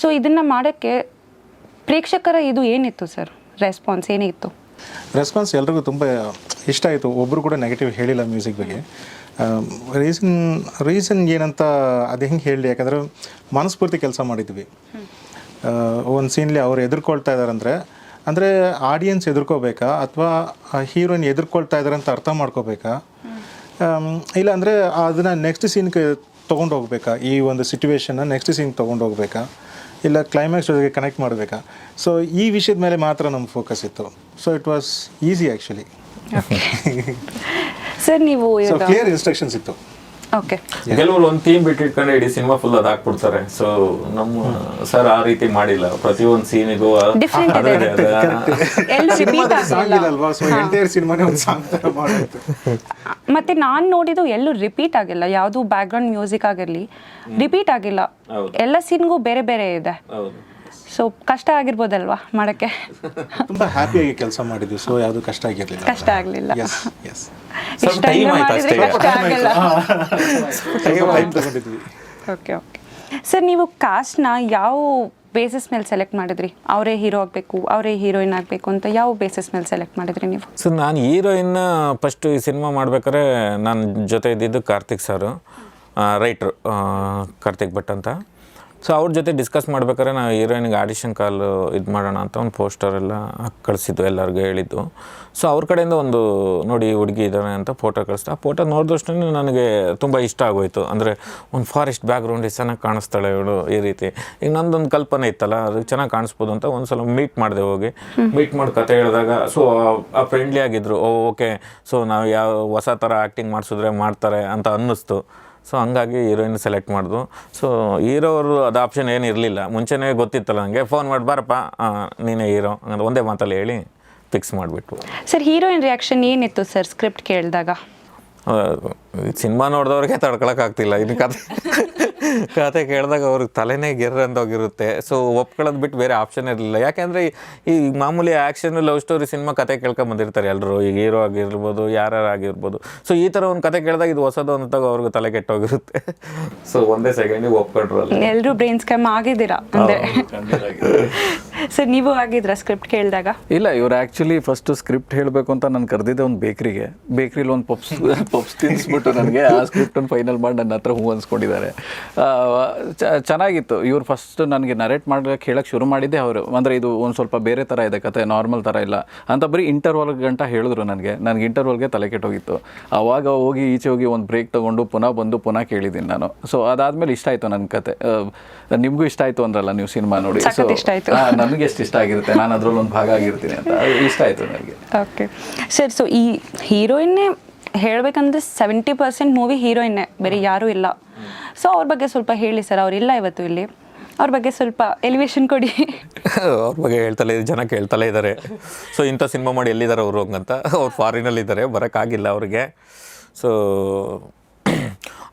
ಸೊ ಇದನ್ನು ಮಾಡೋಕ್ಕೆ ಪ್ರೇಕ್ಷಕರ ಇದು ಏನಿತ್ತು ಸರ್, ರೆಸ್ಪಾನ್ಸ್ ಏನಿತ್ತು? ರೆಸ್ಪಾನ್ಸ್ ಎಲ್ರಿಗೂ ತುಂಬ ಇಷ್ಟ ಆಯಿತು. ಒಬ್ಬರು ಕೂಡ ನೆಗೆಟಿವ್ ಹೇಳಿಲ್ಲ ಮ್ಯೂಸಿಕ್ ಬಗ್ಗೆ. ರೀಸನ್ ಏನಂತ ಅದು ಹೆಂಗೆ ಹೇಳಲಿ, ಯಾಕಂದರೆ ಮನಸ್ಫೂರ್ತಿ ಕೆಲಸ ಮಾಡಿದ್ವಿ. ಒಂದು ಸೀನ್ಲಿ ಅವ್ರು ಎದುರ್ಕೊಳ್ತಾ ಇದ್ದಾರಂದರೆ ಅಂದರೆ ಆಡಿಯನ್ಸ್ ಎದುರ್ಕೋಬೇಕಾ ಅಥವಾ ಹೀರೋಯಿನ್ ಎದುರ್ಕೊಳ್ತಾ ಇದ್ದಾರೆ ಅಂತ ಅರ್ಥ ಮಾಡ್ಕೋಬೇಕಾ, ಇಲ್ಲ ಅಂದರೆ ಅದನ್ನು ನೆಕ್ಸ್ಟ್ ಸೀನ್ಗೆ ತೊಗೊಂಡು ಹೋಗ್ಬೇಕಾ, ಈ ಒಂದು ಸಿಚುವೇಶನ್ನ ನೆಕ್ಸ್ಟ್ ಸೀನ್ಗೆ ತೊಗೊಂಡು ಹೋಗ್ಬೇಕಾ, ಇಲ್ಲ ಕ್ಲೈಮ್ಯಾಕ್ಸ್ ಜೊತೆಗೆ ಕನೆಕ್ಟ್ ಮಾಡಬೇಕಾ. ಸೊ ಈ ವಿಷಯದ ಮೇಲೆ ಮಾತ್ರ ನಮ್ಮ ಫೋಕಸ್ ಇತ್ತು. So it was easy actually. Sir ನೀವು ಸೊ ಕ್ಲಿಯರ್ ಇನ್ಸ್ಟ್ರಕ್ಷನ್ಸ್ ಇತ್ತು. ಓಕೆ, ಕೆಲವರು ಒಂದು ಥೀಮ್ ಬಿಟ್ಟಿಟ್ಕೊಂಡು ಇಡೀ ಸಿನಿಮಾ ಫುಲ್ ಅದು ಹಾಕ್ಬಿಡ್ತಾರೆ. ಸೊ ನಮ್ಮ ಸರ್ ಆ ರೀತಿ ಮಾಡಿಲ್ಲ. ಪ್ರತಿಯೊಂದು ಸೀನಿಗೂ ಡಿಫ್ರೆಂಟ್ ಇದೆ, ಎಲ್ಲೂ ರಿಪೀಟ್ ಆಗಿಲ್ಲ. ಅಲ್ವಾ? ಸೊ ಎಂಟೈರ್ ಸಿನಿಮಾನೇ ಒಂದು ಸಾಂಗ್ ಥರ ಮಾಡಿತ್ತು. ಮತ್ತೆ ನಾನು ನೋಡಿದ್ದು ಎಲ್ಲೂ ರಿಪೀಟ್ ಆಗಿಲ್ಲ, ಯಾವುದು ಬ್ಯಾಕ್ಗ್ರೌಂಡ್ ಮ್ಯೂಸಿಕ್ ಆಗಿರಲಿ ರಿಪೀಟ್ ಆಗಿಲ್ಲ. ಎಲ್ಲ ಸೀನ್ಗೂ ಬೇರೆ ಬೇರೆ ಇದೆ. ಸೊ ಕಷ್ಟ ಆಗಿರ್ಬೋದಲ್ವಾ ಮಾಡೋಕ್ಕೆ? ತುಂಬ ಹ್ಯಾಪಿಯಾಗಿ ಕೆಲಸ ಮಾಡಿದ್ವಿ. ಸೊ ಯಾವುದು ಕಷ್ಟ ಆಗಿರಲಿಲ್ಲ. ಕಷ್ಟ ಆಗಲಿಲ್ಲ. Yes yes. ಇಷ್ಟೆಲ್ಲ ಮಾಡಿದ್ರೆ ಕಷ್ಟ ಆಗಲ್ಲ. ಟೈಮ್ ತಗೊಂಡಿದ್ವಿ. ಓಕೆ ಓಕೆ ಸರ್, ನೀವು ಕಾಸ್ಟ್ನ ಯಾವ ಬೇಸಿಸ್ ಮೇಲೆ ಸೆಲೆಕ್ಟ್ ಮಾಡಿದ್ರಿ? ಅವರೇ ಹೀರೋ ಆಗಬೇಕು, ಅವರೇ ಹೀರೋಯಿನ್ ಆಗಬೇಕು ಅಂತ ಯಾವ ಬೇಸಿಸ್ ಮೇಲೆ ಸೆಲೆಕ್ಟ್ ಮಾಡಿದ್ರಿ ನೀವು? ಸೊ ನಾನು ಹೀರೋಯಿನ್ನ ಫಸ್ಟು ಈ ಸಿನಿಮಾ ಮಾಡ್ಬೇಕಾದ್ರೆ ನನ್ನ ಜೊತೆ ಇದ್ದಿದ್ದು ಕಾರ್ತಿಕ್ ಸರು, ರೈಟ್ರು ಕಾರ್ತಿಕ್ ಭಟ್ ಅಂತ. ಸೊ ಅವ್ರ ಜೊತೆ ಡಿಸ್ಕಸ್ ಮಾಡ್ಬೇಕಾದ್ರೆ ನಾವು ಹೀರೋಯಿನ್ಗೆ ಆಡಿಷನ್ ಕಾಲ್ ಇದು ಮಾಡೋಣ ಅಂತ ಒಂದು ಪೋಸ್ಟರ್ ಎಲ್ಲ ಕಳಿಸಿದ್ದು, ಎಲ್ಲರಿಗೂ ಹೇಳಿದ್ದು. ಸೊ ಅವ್ರ ಕಡೆಯಿಂದ ಒಂದು ನೋಡಿ ಹುಡುಗಿ ಇದ್ದಾನೆ ಅಂತ ಫೋಟೋ ಕಳಿಸ್ತಾ. ಆ ಫೋಟೋ ನೋಡಿದಷ್ಟು ನನಗೆ ತುಂಬ ಇಷ್ಟ ಆಗೋಯ್ತು. ಅಂದರೆ ಒಂದು ಫಾರೆಸ್ಟ್ ಬ್ಯಾಕ್ಗ್ರೌಂಡ್ ಚೆನ್ನಾಗಿ ಕಾಣಿಸ್ತಾಳೆ ಇವಳು, ಈ ರೀತಿ. ಈಗ ನಂದೊಂದು ಕಲ್ಪನೆ ಇತ್ತಲ್ಲ, ಅದು ಚೆನ್ನಾಗಿ ಕಾಣಿಸ್ಬೋದು ಅಂತ ಒಂದು ಸಲ ಮೀಟ್ ಮಾಡಿದೆ. ಹೋಗಿ ಮೀಟ್ ಮಾಡಿ ಕತೆ ಹೇಳಿದಾಗ ಸೊ ಆ ಫ್ರೆಂಡ್ಲಿ ಆಗಿದ್ದರು. ಓಕೆ, ಸೊ ನಾವು ಯಾವ ಹೊಸ ಥರ ಆ್ಯಕ್ಟಿಂಗ್ ಮಾಡಿಸಿದ್ರೆ ಮಾಡ್ತಾರೆ ಅಂತ ಅನ್ನಿಸ್ತು. ಸೊ ಹಂಗಾಗಿ ಹೀರೋಯಿನ್ ಸೆಲೆಕ್ಟ್ ಮಾಡಿದ್ರು. ಸೊ ಹೀರೋರು ಅದು ಆಪ್ಷನ್ ಏನು ಇರಲಿಲ್ಲ, ಮುಂಚೆನೇ ಗೊತ್ತಿತ್ತಲ್ಲ ನನಗೆ. ಫೋನ್ ಮಾಡಿ ಬಾರಪ್ಪ ನೀನೇ ಹೀರೋ ಹಂಗಂದ್ರೆ ಒಂದೇ ಮಾತಲ್ಲಿ ಹೇಳಿ ಫಿಕ್ಸ್ ಮಾಡಿಬಿಟ್ಟು. ಸರ್ ಹೀರೋಯಿನ್ ರಿಯಾಕ್ಷನ್ ಏನಿತ್ತು ಸರ್ ಸ್ಕ್ರಿಪ್ಟ್ ಕೇಳಿದಾಗ? ಸಿನಿಮಾ ನೋಡಿದವ್ರಿಗೆ ತಡ್ಕೊಳಕ್ಕಾಗ್ತಿಲ್ಲ. ಇನ್ನು ಕತೆ ಕೇಳಿದಾಗ ಅವ್ರಿಗೆ ತಲೆನೇ ಗೆರ್ರಂದೋಗಿರುತ್ತೆ. ಸೊ ಒಪ್ಕೊಳ್ಳೋದು ಬಿಟ್ಟು ಬೇರೆ ಆಪ್ಷನ್ ಇರಲಿಲ್ಲ. ಯಾಕೆಂದರೆ ಈ ಮಾಮೂಲಿ ಆ್ಯಕ್ಷನ್ ಲವ್ ಸ್ಟೋರಿ ಸಿನಿಮಾ ಕತೆ ಕೇಳ್ಕೊಂಬಂದಿರ್ತಾರೆ ಎಲ್ಲರೂ, ಈಗ ಹೀರೋ ಆಗಿರ್ಬೋದು ಯಾರು ಆಗಿರ್ಬೋದು. ಸೊ ಈ ಥರ ಒಂದು ಕತೆ ಕೇಳಿದಾಗ ಇದು ಹೊಸದು ಅಂತಾಗ ಅವ್ರಿಗೆ ತಲೆ ಕೆಟ್ಟೋಗಿರುತ್ತೆ. ಸೊ ಒಂದೇ ಸೆಕೆಂಡಿಗೆ ಒಪ್ಕೊಂಡ್ರು. ಎಲ್ಲರೂ ಬ್ರೈನ್ ಸ್ಕ್ಯಾಮ್ ಆಗಿದ್ದೀರಾ ಅಂದರೆ? ಸರ್ ನೀವು ಆಗಿದ್ರಾ ಸ್ಕ್ರಿಪ್ಟ್ ಕೇಳಿದಾಗ? ಇಲ್ಲ, ಇವ್ರು ಆ್ಯಕ್ಚುಲಿ ಫಸ್ಟು ಸ್ಕ್ರಿಪ್ಟ್ ಹೇಳಬೇಕು ಅಂತ ನಾನು ಕರೆದಿದ್ದೆ ಒಂದು ಬೇಕ್ರಿಲಿ ಒಂದು ಪಪ್ಸ್ ತಿನ್ನಿಸ್ಬಿಟ್ಟು ನನಗೆ ಆ ಸ್ಕ್ರಿಪ್ಟನ್ನು ಫೈನಲ್ ಮಾಡಿ ನನ್ನ ಹತ್ರ ಹೂ ಅನ್ಸ್ಕೊಂಡಿದ್ದಾರೆ. ಚೆನ್ನಾಗಿತ್ತು. ಇವ್ರು ಫಸ್ಟ್ ನನಗೆ ನರೇಟ್ ಮಾಡೋಕ್ಕೆ ಹೇಳಕ್ಕೆ ಶುರು ಮಾಡಿದ್ದೆ ಅವರು. ಅಂದರೆ ಇದು ಒಂದು ಸ್ವಲ್ಪ ಬೇರೆ ಥರ ಇದೆ ಕತೆ, ನಾರ್ಮಲ್ ಥರ ಇಲ್ಲ ಅಂತ ಬರೀ ಇಂಟರ್ವಲ್ ಗಂಟ ಹೇಳಿದ್ರು ನನಗೆ ಇಂಟರ್ವಲ್ಗೆ ತಲೆ ಕೆಟ್ಟೋಗಿತ್ತು. ಆವಾಗ ಹೋಗಿ ಈಚೆ ಹೋಗಿ ಒಂದು ಬ್ರೇಕ್ ತೊಗೊಂಡು ಪುನಃ ಕೇಳಿದ್ದೀನಿ ನಾನು. ಸೊ ಅದಾದಮೇಲೆ ಇಷ್ಟ ಆಯಿತು ನನ್ನ ಕತೆ. ನಿಮಗೂ ಇಷ್ಟ ಆಯಿತು ಅಂದ್ರಲ್ಲ ನೀವು ಸಿನಿಮಾ ನೋಡಿ. ಸೊ ನನಗೆ ಎಷ್ಟು ಇಷ್ಟ ಆಗಿರುತ್ತೆ, ನಾನು ಅದರಲ್ಲಿ ಒಂದು ಭಾಗ ಆಗಿರ್ತೀನಿ ಅಂತ ಇಷ್ಟ ಆಯಿತು ನನಗೆ. ಓಕೆ ಸರ್, ಸೊ ಈ ಹೀರೋಯಿನ್ನೇ ಹೇಳಬೇಕಂದ್ರೆ 70% ಮೂವಿ ಹೀರೋಯಿನ್ನೇ, ಬೇರೆ ಯಾರೂ ಇಲ್ಲ. ಸೊ ಅವ್ರ ಬಗ್ಗೆ ಸ್ವಲ್ಪ ಹೇಳಿ ಸರ್. ಅವರಿಲ್ಲ ಇವತ್ತು ಇಲ್ಲಿ, ಅವ್ರ ಬಗ್ಗೆ ಸ್ವಲ್ಪ ಎಲಿವೇಶನ್ ಕೊಡಿ. ಅವ್ರ ಬಗ್ಗೆ ಜನ ಕೇಳ್ತಲೇ ಇದ್ದಾರೆ. ಸೊ ಇಂಥ ಸಿನಿಮಾ ಮಾಡಿ ಎಲ್ಲಿದ್ದಾರೆ ಅವರು ಹಂಗಂತ. ಅವ್ರು ಫಾರಿನಲ್ಲಿದ್ದಾರೆ, ಬರೋಕ್ಕಾಗಿಲ್ಲ ಅವ್ರಿಗೆ. ಸೊ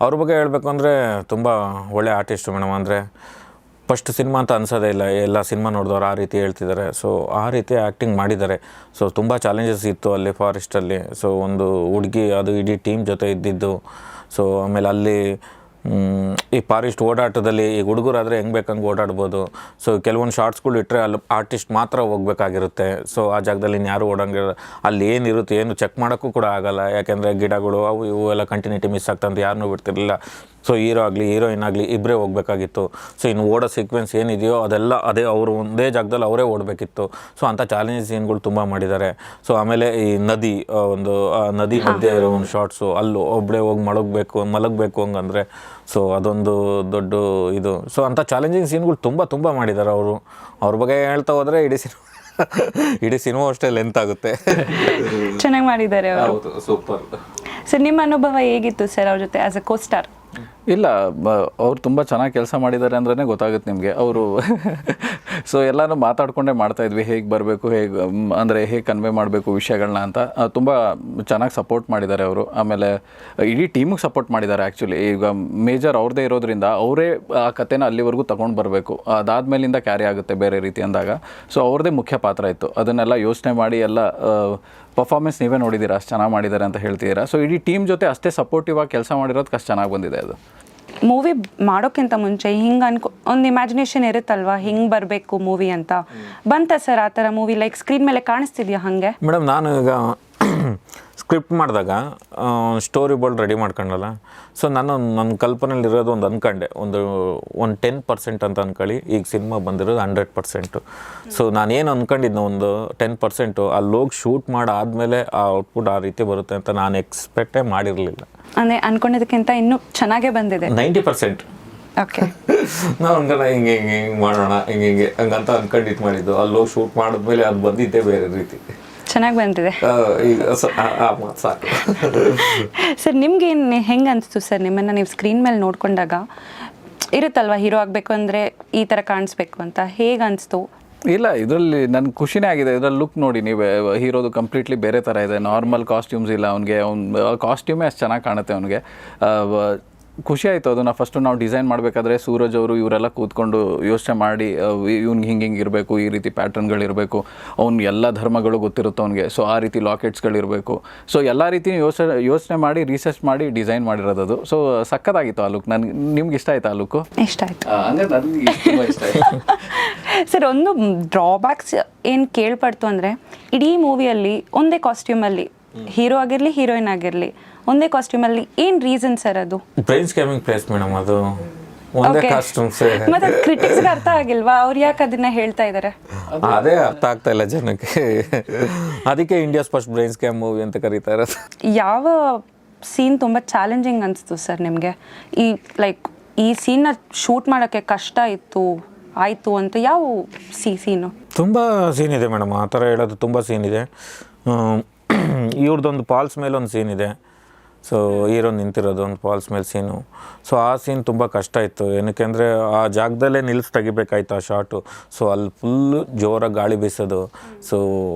ಅವ್ರ ಬಗ್ಗೆ ಹೇಳಬೇಕು ಅಂದರೆ ತುಂಬ ಒಳ್ಳೆ ಆರ್ಟಿಸ್ಟು ಮೇಡಮ್. ಅಂದರೆ ಫಸ್ಟ್ ಸಿನಿಮಾ ಅಂತ ಅನ್ಸೋದೇ ಇಲ್ಲ, ಎಲ್ಲ ಸಿನಿಮಾ ನೋಡಿದವ್ರು ಆ ರೀತಿ ಹೇಳ್ತಿದ್ದಾರೆ. ಸೊ ಆ ರೀತಿ ಆ್ಯಕ್ಟಿಂಗ್ ಮಾಡಿದ್ದಾರೆ. ಸೊ ತುಂಬ ಚಾಲೆಂಜಸ್ ಇತ್ತು ಅಲ್ಲಿ ಫಾರೆಸ್ಟಲ್ಲಿ. ಸೊ ಒಂದು ಹುಡುಗಿ ಅದು ಇಡೀ ಟೀಮ್ ಜೊತೆ ಇದ್ದಿದ್ದು. ಸೊ ಆಮೇಲೆ ಅಲ್ಲಿ ಈ ಫಾರೆಸ್ಟ್ ಓಡಾಟದಲ್ಲಿ ಈಗ ಹುಡುಗರಾದರೆ ಹೆಂಗೆ ಬೇಕಂಗೆ ಓಡಾಡ್ಬೋದು. ಸೊ ಕೆಲವೊಂದು ಶಾರ್ಟ್ಸ್ಗಳು ಇಟ್ಟರೆ ಅಲ್ಲಿ ಆರ್ಟಿಸ್ಟ್ ಮಾತ್ರ ಹೋಗ್ಬೇಕಾಗಿರುತ್ತೆ. ಸೊ ಆ ಜಾಗದಲ್ಲಿ ಇನ್ಯಾರು ಓಡಂಗಿರೋ, ಅಲ್ಲಿ ಏನಿರುತ್ತೆ ಏನು ಚೆಕ್ ಮಾಡೋಕ್ಕೂ ಕೂಡ ಆಗೋಲ್ಲ. ಯಾಕೆಂದರೆ ಗಿಡಗಳು ಅವು ಇವು ಎಲ್ಲ ಕಂಟಿನ್ಯೂಟಿ ಮಿಸ್ ಆಗ್ತಂತ ಯಾರನ್ನೂ ಬಿಡ್ತಿರಲಿಲ್ಲ. ಸೊ ಹೀರೋ ಆಗಲಿ ಹೀರೋಯಿನ್ ಆಗಲಿ ಇಬ್ಬರೇ ಹೋಗಬೇಕಾಗಿತ್ತು. ಸೊ ಇನ್ನು ಓಡೋ ಸೀಕ್ವೆನ್ಸ್ ಏನಿದೆಯೋ ಅದೆಲ್ಲ ಅದೇ ಅವರು ಒಂದೇ ಜಾಗದಲ್ಲಿ ಅವರೇ ಓಡಬೇಕಿತ್ತು. ಸೊ ಅಂಥ ಚಾಲೆಂಜಸ್ ಸೀನ್ಗಳು ತುಂಬ ಮಾಡಿದ್ದಾರೆ. ಸೊ ಆಮೇಲೆ ಈ ನದಿ ನದಿ ಮಧ್ಯೆ ಇರೋ ಒಂದು ಶಾರ್ಟ್ಸು, ಅಲ್ಲೂ ಒಬ್ಬಳೇ ಹೋಗಿ ಮಲಗಬೇಕು ಹಂಗಂದರೆ ಸೊ ಅದೊಂದು ದೊಡ್ಡ ಇದು. ಸೊ ಅಂಥ ಚಾಲೆಂಜಿಂಗ್ ಸೀನ್ಗಳು ತುಂಬ ಮಾಡಿದ್ದಾರೆ ಅವರು. ಅವ್ರ ಬಗ್ಗೆ ಹೇಳ್ತಾ ಹೋದರೆ ಇಡೀ ಸಿನಿಮಾ ಅಷ್ಟೇ ಲೆಂತ್ ಆಗುತ್ತೆ. ಚೆನ್ನಾಗಿ ಮಾಡಿದ್ದಾರೆ ಅವರು. ಸೂಪರ್. ಸರ್ ನಿಮ್ಮ ಅನುಭವ ಹೇಗಿತ್ತು ಸರ್ ಅವ್ರ ಜೊತೆ ಆಸ್ ಅ ಕೋಸ್ಟಾರ್? ಇಲ್ಲ ಅವ್ರು ತುಂಬ ಚೆನ್ನಾಗಿ ಕೆಲಸ ಮಾಡಿದ್ದಾರೆ ಅಂದ್ರೇ ಗೊತ್ತಾಗುತ್ತೆ ನಿಮಗೆ. ಅವರು ಸೊ ಎಲ್ಲನೂ ಮಾತಾಡ್ಕೊಂಡೇ ಮಾಡ್ತಾಯಿದ್ವಿ, ಹೇಗೆ ಬರಬೇಕು, ಹೇಗೆ ಅಂದರೆ ಹೇಗೆ ಕನ್ವೆ ಮಾಡಬೇಕು ವಿಷಯಗಳನ್ನ ಅಂತ. ತುಂಬ ಚೆನ್ನಾಗಿ ಸಪೋರ್ಟ್ ಮಾಡಿದ್ದಾರೆ ಅವರು. ಆಮೇಲೆ ಇಡೀ ಟೀಮಿಗೆ ಸಪೋರ್ಟ್ ಮಾಡಿದ್ದಾರೆ ಆ್ಯಕ್ಚುಲಿ. ಈಗ ಮೇಜರ್ ಅವ್ರದ್ದೇ ಇರೋದ್ರಿಂದ ಅವರೇ ಆ ಕಥೆನ ಅಲ್ಲಿವರೆಗೂ ತೊಗೊಂಡು ಬರಬೇಕು, ಅದಾದಮೇಲಿಂದ ಕ್ಯಾರಿ ಆಗುತ್ತೆ ಬೇರೆ ರೀತಿ ಅಂದಾಗ. ಸೊ ಅವ್ರದ್ದೇ ಮುಖ್ಯ ಪಾತ್ರ ಇತ್ತು. ಅದನ್ನೆಲ್ಲ ಯೋಚನೆ ಮಾಡಿ ಎಲ್ಲ ಪರ್ಫಾರ್ಮೆನ್ಸ್ ನೀವೇ ನೋಡಿದ್ದೀರಾ, ಅಷ್ಟು ಚೆನ್ನಾಗಿ ಮಾಡಿದ್ದಾರೆ ಅಂತ ಹೇಳ್ತಿದ್ದೀರಾ. ಸೊ ಇಡೀ ಟೀಮ್ ಜೊತೆ ಅಷ್ಟೇ ಸಪೋರ್ಟಿವ್ ಆಗಿ ಕೆಲಸ ಮಾಡಿರೋದಕ್ಕೆ ಅಷ್ಟು ಚೆನ್ನಾಗಿ ಬಂದಿದೆ ಅದು. ಮೂವಿ ಮಾಡೋಕ್ಕಿಂತ ಮುಂಚೆ ಹಿಂಗೆ ಒಂದು ಇಮ್ಯಾಜಿನೇಷನ್ ಇರುತ್ತಲ್ವಾ, ಹಿಂಗೆ ಬರಬೇಕು ಮೂವಿ ಅಂತ. ಬಂತ ಸರ್ ಆ ಥರ ಮೂವಿ ಲೈಕ್ ಸ್ಕ್ರೀನ್ ಮೇಲೆ ಕಾಣಿಸ್ತಿದ್ಯಾ ಹಾಗೆ? ಮೇಡಮ್ ನಾನು ಈಗ ಸ್ಕ್ರಿಪ್ಟ್ ಮಾಡಿದಾಗ ಸ್ಟೋರಿ ಬೋರ್ಡ್ ರೆಡಿ ಮಾಡ್ಕೊಂಡಲ್ಲ, ಸೊ ನಾನು ನನ್ನ ಕಲ್ಪನೆಯಲ್ಲಿರೋದು ಒಂದು ಅಂದ್ಕೊಂಡೆ, ಒಂದು 10% ಅಂತ ಅಂದ್ಕೊಳ್ಳಿ. ಈಗ ಸಿನಿಮಾ ಬಂದಿರೋದು 100%. ಸೊ ನಾನೇನು ಅಂದ್ಕೊಂಡಿದ್ದೆ ಒಂದು 10%, ಅಲ್ಲಿ ಹೋಗಿ ಶೂಟ್ ಮಾಡಾದಮೇಲೆ ಆ ಔಟ್ಪುಟ್ ಆ ರೀತಿ ಬರುತ್ತೆ ಅಂತ ನಾನು ಎಕ್ಸ್ಪೆಕ್ಟೇ ಮಾಡಿರಲಿಲ್ಲ. ಅಂದರೆ ಅನ್ಕೊಂಡಿದ್ದಕ್ಕಿಂತ ಇನ್ನೂ ಚೆನ್ನಾಗೇ ಬಂದಿದೆ. 90%. ಓಕೆ. ನಾವು ಅನ್ಕೊಂಡ ಹಿಂಗೆ ಮಾಡೋಣ ಹಿಂಗೆ ಹಂಗಂತ ಅಂದ್ಕೊಂಡು ಇದು ಮಾಡಿದ್ದು. ಅಲ್ಲಿ ಹೋಗಿ ಶೂಟ್ ಮಾಡಿದ್ಮೇಲೆ ಅದು ಬಂದಿದ್ದೇ ಬೇರೆ ರೀತಿ ಚೆನ್ನಾಗಿ ಬಂದಿದೆ. ಈಗ ಸಾಕು. ಸರ್ ನಿಮ್ಗೇನು ಹೆಂಗೆ ಅನಿಸ್ತು ಸರ್ ನಿಮ್ಮನ್ನು ನೀವು ಸ್ಕ್ರೀನ್ ಮೇಲೆ ನೋಡ್ಕೊಂಡಾಗ? ಇರುತ್ತಲ್ವ ಹೀರೋ ಆಗಬೇಕು ಅಂದರೆ ಈ ಥರ ಕಾಣಿಸ್ಬೇಕು ಅಂತ, ಹೇಗೆ ಅನಿಸ್ತು? ಇಲ್ಲ, ಇದರಲ್ಲಿ ನನಗೆ ಖುಷಿನೇ ಆಗಿದೆ. ಇದರಲ್ಲಿ ಲುಕ್ ನೋಡಿ ನೀವೇ, ಹೀರೋದು ಕಂಪ್ಲೀಟ್ಲಿ ಬೇರೆ ಥರ ಇದೆ. ನಾರ್ಮಲ್ ಕಾಸ್ಟ್ಯೂಮ್ಸ್ ಇಲ್ಲ ಅವ್ನಿಗೆ, ಕಾಸ್ಟ್ಯೂಮೇ ಅಷ್ಟು ಚೆನ್ನಾಗಿ ಕಾಣುತ್ತೆ ಅವನಿಗೆ. ಖುಷಿ ಆಯಿತು ಅದನ್ನು. ಫಸ್ಟು ನಾವು ಡಿಸೈನ್ ಮಾಡಬೇಕಾದ್ರೆ ಸೂರಜ್ ಅವರು ಇವರೆಲ್ಲ ಕೂತ್ಕೊಂಡು ಯೋಚನೆ ಮಾಡಿ ಇವ್ನಿಗೆ ಹಿಂಗೆ ಇರಬೇಕು, ಈ ರೀತಿ ಪ್ಯಾಟರ್ನ್ಗಳಿರಬೇಕು, ಅವ್ನು ಎಲ್ಲ ಧರ್ಮಗಳು ಗೊತ್ತಿರುತ್ತೆ ಅವ್ನಿಗೆ, ಸೊ ಆ ರೀತಿ ಲಾಕೆಟ್ಸ್ಗಳಿರಬೇಕು. ಸೊ ಎಲ್ಲ ರೀತಿ ಯೋಚನೆ ಮಾಡಿ ರಿಸರ್ಚ್ ಮಾಡಿ ಡಿಸೈನ್ ಮಾಡಿರೋದು. ಸೊ ಸಕ್ಕತ್ತಾಗಿತ್ತು ಆ ಲುಕ್. ನಿಮ್ಗೆ ಇಷ್ಟ ಆಯ್ತಾ ಆ ಲುಕ್ಕು? ಇಷ್ಟ ಆಯಿತು. ಅಂದರೆ ನನಗೆ ಇಷ್ಟ ಆಯಿತು. ಸರ್ ಒಂದು ಡ್ರಾಬ್ಯಾಕ್ಸ್ ಏನು ಕೇಳ್ಪಡ್ತು ಅಂದರೆ, ಇಡೀ ಮೂವಿಯಲ್ಲಿ ಒಂದೇ ಕಾಸ್ಟ್ಯೂಮಲ್ಲಿ ಹೀರೋ ಆಗಿರಲಿ ಹೀರೋಯಿನ್ ಆಗಿರಲಿ ಒಂದೇ ಕಾಸ್ಟ್ಯೂಮಲ್ಲಿ ಏನು ರೀಸನ್ ಸರ್ ಅದು? ಬ್ರೈನ್ ಸ್ಕ್ಯಾಮಿಂಗ್ ಪ್ಲೇಸ್ ಮೇಡಮ್, ಅದು ಒಂದೇ ಕಾಸ್ಟ್ಯೂಮ್ಸ್. ಮತ್ತೆ ಕ್ರಿಟಿಕ್ಸ್ಗೆ ಅರ್ಥ ಆಗಿಲ್ವಾ? ಅವ್ರು ಯಾಕೆ ಅದನ್ನ ಹೇಳ್ತಾ ಇದ್ದಾರೆ? ಅದೇ ಅರ್ಥ ಆಗ್ತಾ ಇಲ್ಲ ಜನಕ್ಕೆ. ಅದಕ್ಕೆ India's first brain scam movie ಅಂತ ಕರೀತಾ ಇರೋದು. ಯಾವ ಸೀನ್ ತುಂಬ ಚಾಲೆಂಜಿಂಗ್ ಅನಿಸ್ತು ಸರ್ ನಿಮಗೆ? ಈ ಸೀನ್ನ ಶೂಟ್ ಮಾಡೋಕ್ಕೆ ಕಷ್ಟ ಆಯಿತು ಅಂತ ಯಾವ ಸೀನು? ತುಂಬ ಸೀನ್ ಇದೆ ಮೇಡಮ್, ಆ ಥರ ಹೇಳೋದು ತುಂಬ ಸೀನ್ ಇದೆ. ಇವ್ರದ್ದೊಂದು ಫಾಲ್ಸ್ ಮೇಲೆ ಒಂದು ಸೀನ್ ಇದೆ. ಸೊ ಹೀರೋ ನಿಂತಿರೋದು ಒಂದು ಫಾಲ್ಸ್ ಮೇಲೆ ಸೀನು. ಸೊ ಆ ಸೀನ್ ತುಂಬ ಕಷ್ಟ ಇತ್ತು. ಏನಕ್ಕೆ ಅಂದರೆ ಆ ಜಾಗದಲ್ಲೇ ನಿಲ್ಲಿಸಿ ತೆಗಿಬೇಕಾಯ್ತು ಆ ಶಾಟು. ಸೊ ಅಲ್ಲಿ ಫುಲ್ಲು ಜೋರಾಗಿ ಗಾಳಿ ಬೀಸೋದು. ಸೊ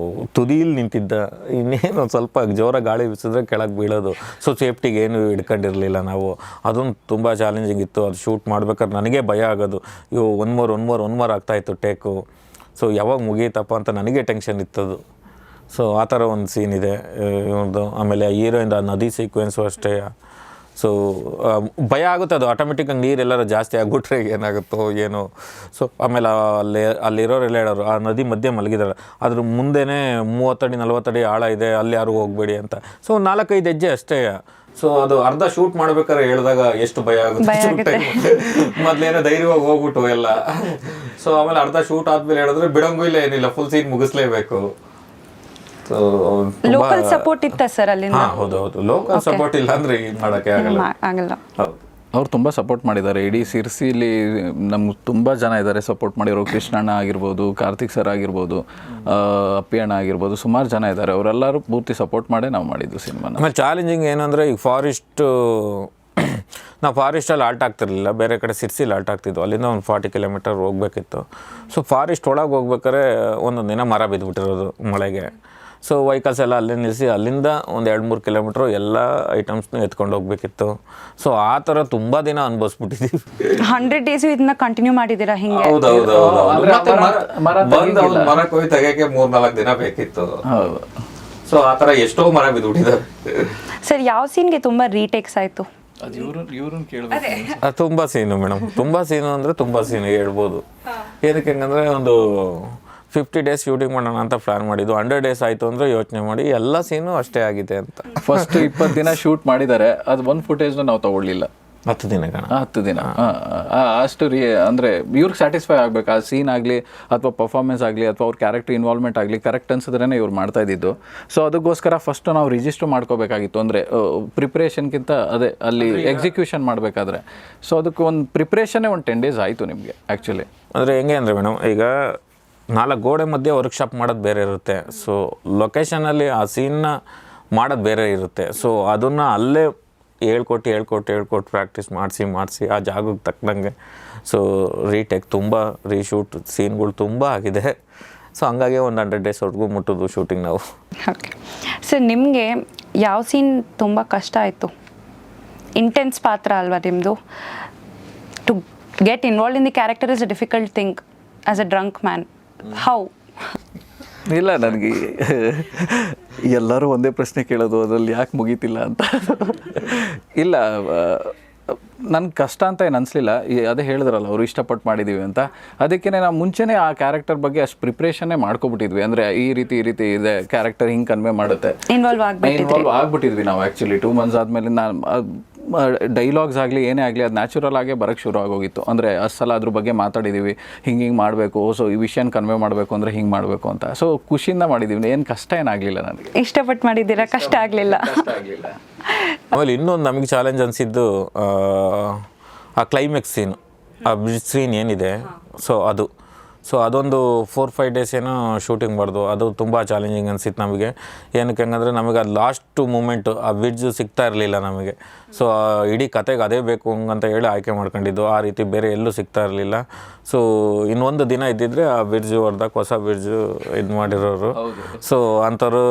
ತುದಿಯಲ್ಲಿ ನಿಂತಿದ್ದ, ಇನ್ನೇನು ಸ್ವಲ್ಪ ಜೋರಾಗಿ ಗಾಳಿ ಬೀಸಿದ್ರೆ ಕೆಳಗೆ ಬೀಳೋದು. ಸೊ ಸೇಫ್ಟಿಗೆ ಏನು ಹಿಡ್ಕೊಂಡಿರಲಿಲ್ಲ ನಾವು. ಅದೊಂದು ತುಂಬ ಚಾಲೆಂಜಿಂಗ್ ಇತ್ತು. ಅದು ಶೂಟ್ ಮಾಡ್ಬೇಕಾದ್ರೆ ನನಗೆ ಭಯ ಆಗೋದು, ಇವು ಒನ್ ಮೋರ್ ಆಗ್ತಾಯಿತ್ತು ಟೇಕು. ಸೊ ಯಾವಾಗ ಮುಗಿಯುತ್ತಪ್ಪ ಅಂತ ನನಗೆ ಟೆನ್ಷನ್ ಇತ್ತದು. ಸೊ ಆ ಥರ ಒಂದು ಸೀನ್ ಇದೆ ಇವ್ರದ್ದು. ಆಮೇಲೆ ಹೀರೋಯಿಂದ ನದಿ ಸೀಕ್ವೆನ್ಸು ಅಷ್ಟೇ. ಸೊ ಭಯ ಆಗುತ್ತೆ, ಅದು ಆಟೋಮೆಟಿಕ್ಕಾಗಿ ನೀರೆಲ್ಲರೂ ಜಾಸ್ತಿ ಆಗಿಬಿಟ್ರೆ ಏನಾಗುತ್ತೋ ಏನೋ. ಸೊ ಆಮೇಲೆ ಅಲ್ಲಿರೋರೆಲ್ಲ ಹೇಳೋರು, ಆ ನದಿ ಮಧ್ಯೆ ಮಲಗಿದಾರೆ, ಅದ್ರ ಮುಂದೆನೇ 30 ಅಡಿ 40 ಅಡಿ ಆಳ ಇದೆ, ಅಲ್ಲಿ ಯಾರು ಹೋಗಬೇಡಿ ಅಂತ. ಸೊ 4-5 ಹೆಜ್ಜೆ ಅಷ್ಟೇ. ಸೊ ಅದು ಅರ್ಧ ಶೂಟ್ ಮಾಡ್ಬೇಕಾದ್ರೆ ಹೇಳಿದಾಗ ಎಷ್ಟು ಭಯ ಆಗುತ್ತೆ. ಮೊದಲೇನೋ ಧೈರ್ಯವಾಗಿ ಹೋಗ್ಬಿಟ್ಟು ಎಲ್ಲ. ಸೊ ಆಮೇಲೆ ಅರ್ಧ ಶೂಟ್ ಆದ್ಮೇಲೆ ಹೇಳಿದ್ರೆ ಬಿಡಂಗೂ ಇಲ್ಲ, ಏನಿಲ್ಲ, ಫುಲ್ ಸೀನ್ ಮುಗಿಸ್ಲೇಬೇಕು. ಲೋಕಲ್ ಸಪೋರ್ಟ್ ಇತ್ತ ಸರ್ ಅಲ್ಲಿ? ಹೌದು, ಲೋಕಲ್ ಸಪೋರ್ಟ್ ಇಲ್ಲ ಅಂದ್ರೆ ಮಾಡೋಕ್ಕೆ ಆಗಲ್ಲ. ಅವ್ರು ತುಂಬ ಸಪೋರ್ಟ್ ಮಾಡಿದ್ದಾರೆ. ಇಡೀ ಸಿರ್ಸಿಲಿ ನಮ್ಗೆ ತುಂಬ ಜನ ಇದ್ದಾರೆ ಸಪೋರ್ಟ್ ಮಾಡಿರೋ. ಕೃಷ್ಣಣ್ಣ ಆಗಿರ್ಬೋದು, ಕಾರ್ತಿಕ್ ಸರ್ ಆಗಿರ್ಬೋದು, ಅಪ್ಪಿ ಅಣ್ಣ ಆಗಿರ್ಬೋದು, ಸುಮಾರು ಜನ ಇದ್ದಾರೆ. ಅವರೆಲ್ಲರೂ ಪೂರ್ತಿ ಸಪೋರ್ಟ್ ಮಾಡೇ ನಾವು ಮಾಡಿದ್ದು ಸಿನಿಮಾನ. ಆಮೇಲೆ ಚಾಲೆಂಜಿಂಗ್ ಏನಂದರೆ, ಈಗ ನಾವು ಫಾರೆಸ್ಟಲ್ಲಿ ಆಲ್ಟ್ ಆಗ್ತಿರಲಿಲ್ಲ, ಬೇರೆ ಕಡೆ ಸಿರ್ಸಿಲಿ ಆಲ್ಟ್ ಆಗ್ತಿದ್ವು. ಅಲ್ಲಿಂದ ಒಂದು 40 ಕಿಲೋಮೀಟರ್ ಹೋಗ್ಬೇಕಿತ್ತು. ಸೊ ಫಾರೆಸ್ಟ್ ಒಳಗೆ ಹೋಗ್ಬೇಕಾದ್ರೆ ಒಂದೊಂದು ದಿನ ಮರ ಬಿದ್ದುಬಿಟ್ಟಿರೋದು ಮಳೆಗೆ. ಸೊ ವೆಹಿಕಲ್ಸ್ ಎಲ್ಲ ಅಲ್ಲೇ ನಿಲ್ಲಿಸಿ ಅಲ್ಲಿಂದ ಒಂದು 2-3 ಕಿಲೋಮೀಟ್ರು ಎಲ್ಲ ಐಟಮ್ಸ್ನು ಎತ್ಕೊಂಡು ಹೋಗ್ಬೇಕಿತ್ತು. ಸೊ ಆ ಥರ ತುಂಬ ದಿನ ಅನುಭವಿಸ್ಬಿಟ್ಟಿದ್ದೀವಿ. 100 ಡೇಸು ಇದನ್ನ ಕಂಟಿನ್ಯೂ ಮಾಡಿದ್ದೀರಾ ಹಿಂಗೆ? ಮರಕ್ಕೆ ಹೋಗಿ ತೆಗಿಯೋಕ್ಕೆ 3-4 ದಿನ ಬೇಕಿತ್ತು. ಸೊ ಆ ಥರ ಎಷ್ಟೋ ಮರ ಬಿದ್ದುಬಿಟ್ಟಿದ್ದಾರೆ. ಸರ್ ಯಾವ ಸೀನ್ಗೆ ತುಂಬ ರೀಟೇಕ್ಸ್ ಆಯಿತು? ತುಂಬ ಸೀನು ಮೇಡಮ್, ತುಂಬ ಸೀನು ಅಂದರೆ ತುಂಬ ಸೀನು ಹೇಳ್ಬೋದು. ಏನಕ್ಕೆ ಹೆಂಗಂದರೆ, ಒಂದು 50 ಡೇಸ್ ಶೂಟಿಂಗ್ ಮಾಡೋಣ ಅಂತ ಪ್ಲಾನ್ ಮಾಡಿದ್ದು. 100 ಡೇಸ್ ಆಯಿತು ಅಂದರೆ ಯೋಚನೆ ಮಾಡಿ, ಎಲ್ಲ ಸೀನು ಅಷ್ಟೇ ಆಗಿದೆ ಅಂತ. ಫಸ್ಟ್ 20 ದಿನ ಶೂಟ್ ಮಾಡಿದ್ದಾರೆ, ಅದು ಒಂದು ಫುಟೇಜ್ನ ನಾವು ತೊಗೊಳ್ಳಿಲ್ಲ. 10 ದಿನ 10 ದಿನ ಅಷ್ಟು ಅಂದರೆ ಇವ್ರಿಗೆ ಸ್ಯಾಟಿಸ್ಫೈ ಆಗಬೇಕು. ಆ ಸೀನ್ ಆಗಲಿ ಅಥವಾ ಪರ್ಫಾರ್ಮೆನ್ಸ್ ಆಗಲಿ ಅಥವಾ ಅವ್ರ ಕ್ಯಾರೆಕ್ಟರ್ ಇನ್ವಾಲ್ವ್ಮೆಂಟ್ ಆಗಲಿ ಕರೆಕ್ಟ್ ಅನ್ಸಿದ್ರೇ ಇವ್ರು ಮಾಡ್ತಾ ಇದ್ದಿದ್ದು. ಸೊ ಅದಕ್ಕೋಸ್ಕರ ಫಸ್ಟು ನಾವು ರಿಜಿಸ್ಟರ್ ಮಾಡ್ಕೋಬೇಕಾಗಿತ್ತು. ಅಂದರೆ ಪ್ರಿಪ್ರೇಷನ್ಗಿಂತ ಅದೇ ಅಲ್ಲಿ ಎಕ್ಸಿಕ್ಯೂಷನ್ ಮಾಡಬೇಕಾದ್ರೆ. ಸೊ ಅದಕ್ಕೆ ಒಂದು ಪ್ರಿಪ್ರೇಷನ್ನೇ ಒಂದು 10 ಡೇಸ್ ಆಯಿತು ನಿಮಗೆ ಆ್ಯಕ್ಚುಲಿ. ಅಂದರೆ ಹೆಂಗೆ ಅಂದರೆ ಮೇಡಮ್, ಈಗ 4 ಗೋಡೆ ಮಧ್ಯೆ ವರ್ಕ್ಶಾಪ್ ಮಾಡೋದು ಬೇರೆ ಇರುತ್ತೆ. ಸೊ ಲೊಕೇಶನಲ್ಲಿ ಆ ಸೀನ್ನ ಮಾಡೋದು ಬೇರೆ ಇರುತ್ತೆ. ಸೊ ಅದನ್ನು ಅಲ್ಲೇ ಹೇಳ್ಕೊಟ್ಟು ಪ್ರಾಕ್ಟೀಸ್ ಮಾಡಿಸಿ ಆ ಜಾಗಕ್ಕೆ ತಕ್ಕಂಗೆ ಸೊ ರೀಟೇಕ್ ತುಂಬ ರೀಶೂಟ್ ಸೀನ್ಗಳು ತುಂಬ ಆಗಿದೆ. ಸೊ ಹಂಗಾಗಿ ಒಂದು 100 ಡೇಸ್ವರೆಗೂ ಮುಟ್ಟೋದು ಶೂಟಿಂಗ್ ನಾವು. ಓಕೆ ಸರ್, ನಿಮಗೆ ಯಾವ ಸೀನ್ ತುಂಬ ಕಷ್ಟ ಆಯಿತು? ಇಂಟೆನ್ಸ್ ಪಾತ್ರ ಅಲ್ವಾ ನಿಮ್ಮದು. To get involve in the character is a difficult thing as a drunk man. How? ಇಲ್ಲ, ನನಗೆ ಎಲ್ಲರೂ ಒಂದೇ ಪ್ರಶ್ನೆ ಕೇಳೋದು, ಅದರಲ್ಲಿ ಯಾಕೆ ಮುಗೀತಿಲ್ಲ ಅಂತ. ಇಲ್ಲ, ನನಗೆ ಕಷ್ಟ ಅಂತ ಏನು ಅನಿಸ್ಲಿಲ್ಲ. ಅದೇ ಹೇಳಿದ್ರಲ್ಲ ಅವರು ಇಷ್ಟಪಟ್ಟು ಮಾಡಿದ್ದೀವಿ ಅಂತ, ಅದಕ್ಕೇ ನಾವು ಮುಂಚೆನೇ ಆ ಕ್ಯಾರೆಕ್ಟರ್ ಬಗ್ಗೆ ಅಷ್ಟು ಪ್ರಿಪ್ರೇಷನ್ನೇ ಮಾಡ್ಕೊಬಿಟ್ಟಿದ್ವಿ. ಅಂದರೆ ಈ ರೀತಿ ಇದೆ ಕ್ಯಾರೆಕ್ಟರ್, ಹಿಂಗೆ ಕನ್ವೆ ಮಾಡುತ್ತೆ, ಇನ್ವಾಲ್ವ್ ಆಗ್ಬಿಟ್ಟಿದ್ವಿ ನಾವು. ಆ್ಯಕ್ಚುಲಿ 2 months ಆದಮೇಲೆ ನಾನು ಡೈಲಾಗ್ಸ್ ಆಗಲಿ ಏನೇ ಆಗಲಿ ಅದು ನ್ಯಾಚುರಲ್ ಆಗೇ ಬರೋಕ್ಕೆ ಶುರು ಆಗೋಗಿತ್ತು. ಅಂದರೆ ಅಷ್ಟು ಸಲ ಅದ್ರ ಬಗ್ಗೆ ಮಾತಾಡಿದ್ದೀವಿ, ಹಿಂಗೆ ಮಾಡಬೇಕು, ಸೊ ಈ ವಿಷಯನ ಕನ್ವೆ ಮಾಡಬೇಕು ಅಂದರೆ ಹಿಂಗೆ ಮಾಡಬೇಕು ಅಂತ. ಸೊ ಖುಷಿಯಿಂದ ಮಾಡಿದ್ದೀವಿ, ಏನು ಕಷ್ಟ ಏನಾಗಲಿಲ್ಲ ನನಗೆ. ಇಷ್ಟಪಟ್ಟು ಮಾಡಿದ್ದೀರಾ, ಕಷ್ಟ ಆಗಲಿಲ್ಲ. ಆಮೇಲೆ ಇನ್ನೊಂದು ನಮಗೆ ಚಾಲೆಂಜ್ ಅನಿಸಿದ್ದು ಆ ಕ್ಲೈಮ್ಯಾಕ್ಸ್ ಸೀನು, ಆ ಬ್ರಿಡ್ಜ್ ಸೀನ್ ಏನಿದೆ, ಸೊ ಅದೊಂದು 4-5 ಡೇಸ್ ಏನೋ ಶೂಟಿಂಗ್ ಮಾಡ್ದು. ಅದು ತುಂಬ ಚಾಲೆಂಜಿಂಗ್ ಅನಿಸಿತ್ತು ನಮಗೆ. ಏನಕ್ಕೆ ಹಂಗಂದರೆ ನಮಗೆ ಅದು ಲಾಸ್ಟ್ ಮೂಮೆಂಟು ಆ ಬ್ರಿಡ್ಜು ಸಿಗ್ತಾ ಇರಲಿಲ್ಲ ನಮಗೆ. ಸೊ ಇಡೀ ಕತೆಗೆ ಅದೇ ಬೇಕು ಹಂಗಂತ ಹೇಳಿ ಆಯ್ಕೆ ಮಾಡ್ಕೊಂಡಿದ್ದು, ಆ ರೀತಿ ಬೇರೆ ಎಲ್ಲೂ ಸಿಗ್ತಾ ಇರಲಿಲ್ಲ. ಸೊ ಇನ್ನೊಂದು ದಿನ ಇದ್ದಿದ್ರೆ ಆ ಬ್ರಿಡ್ಜು ಹೊಡೆದಕ್ಕೆ ಹೊಸ ಬ್ರಿಡ್ಜು ಇದು ಮಾಡಿರೋರು. ಸೊ ಅಂಥವ್ರು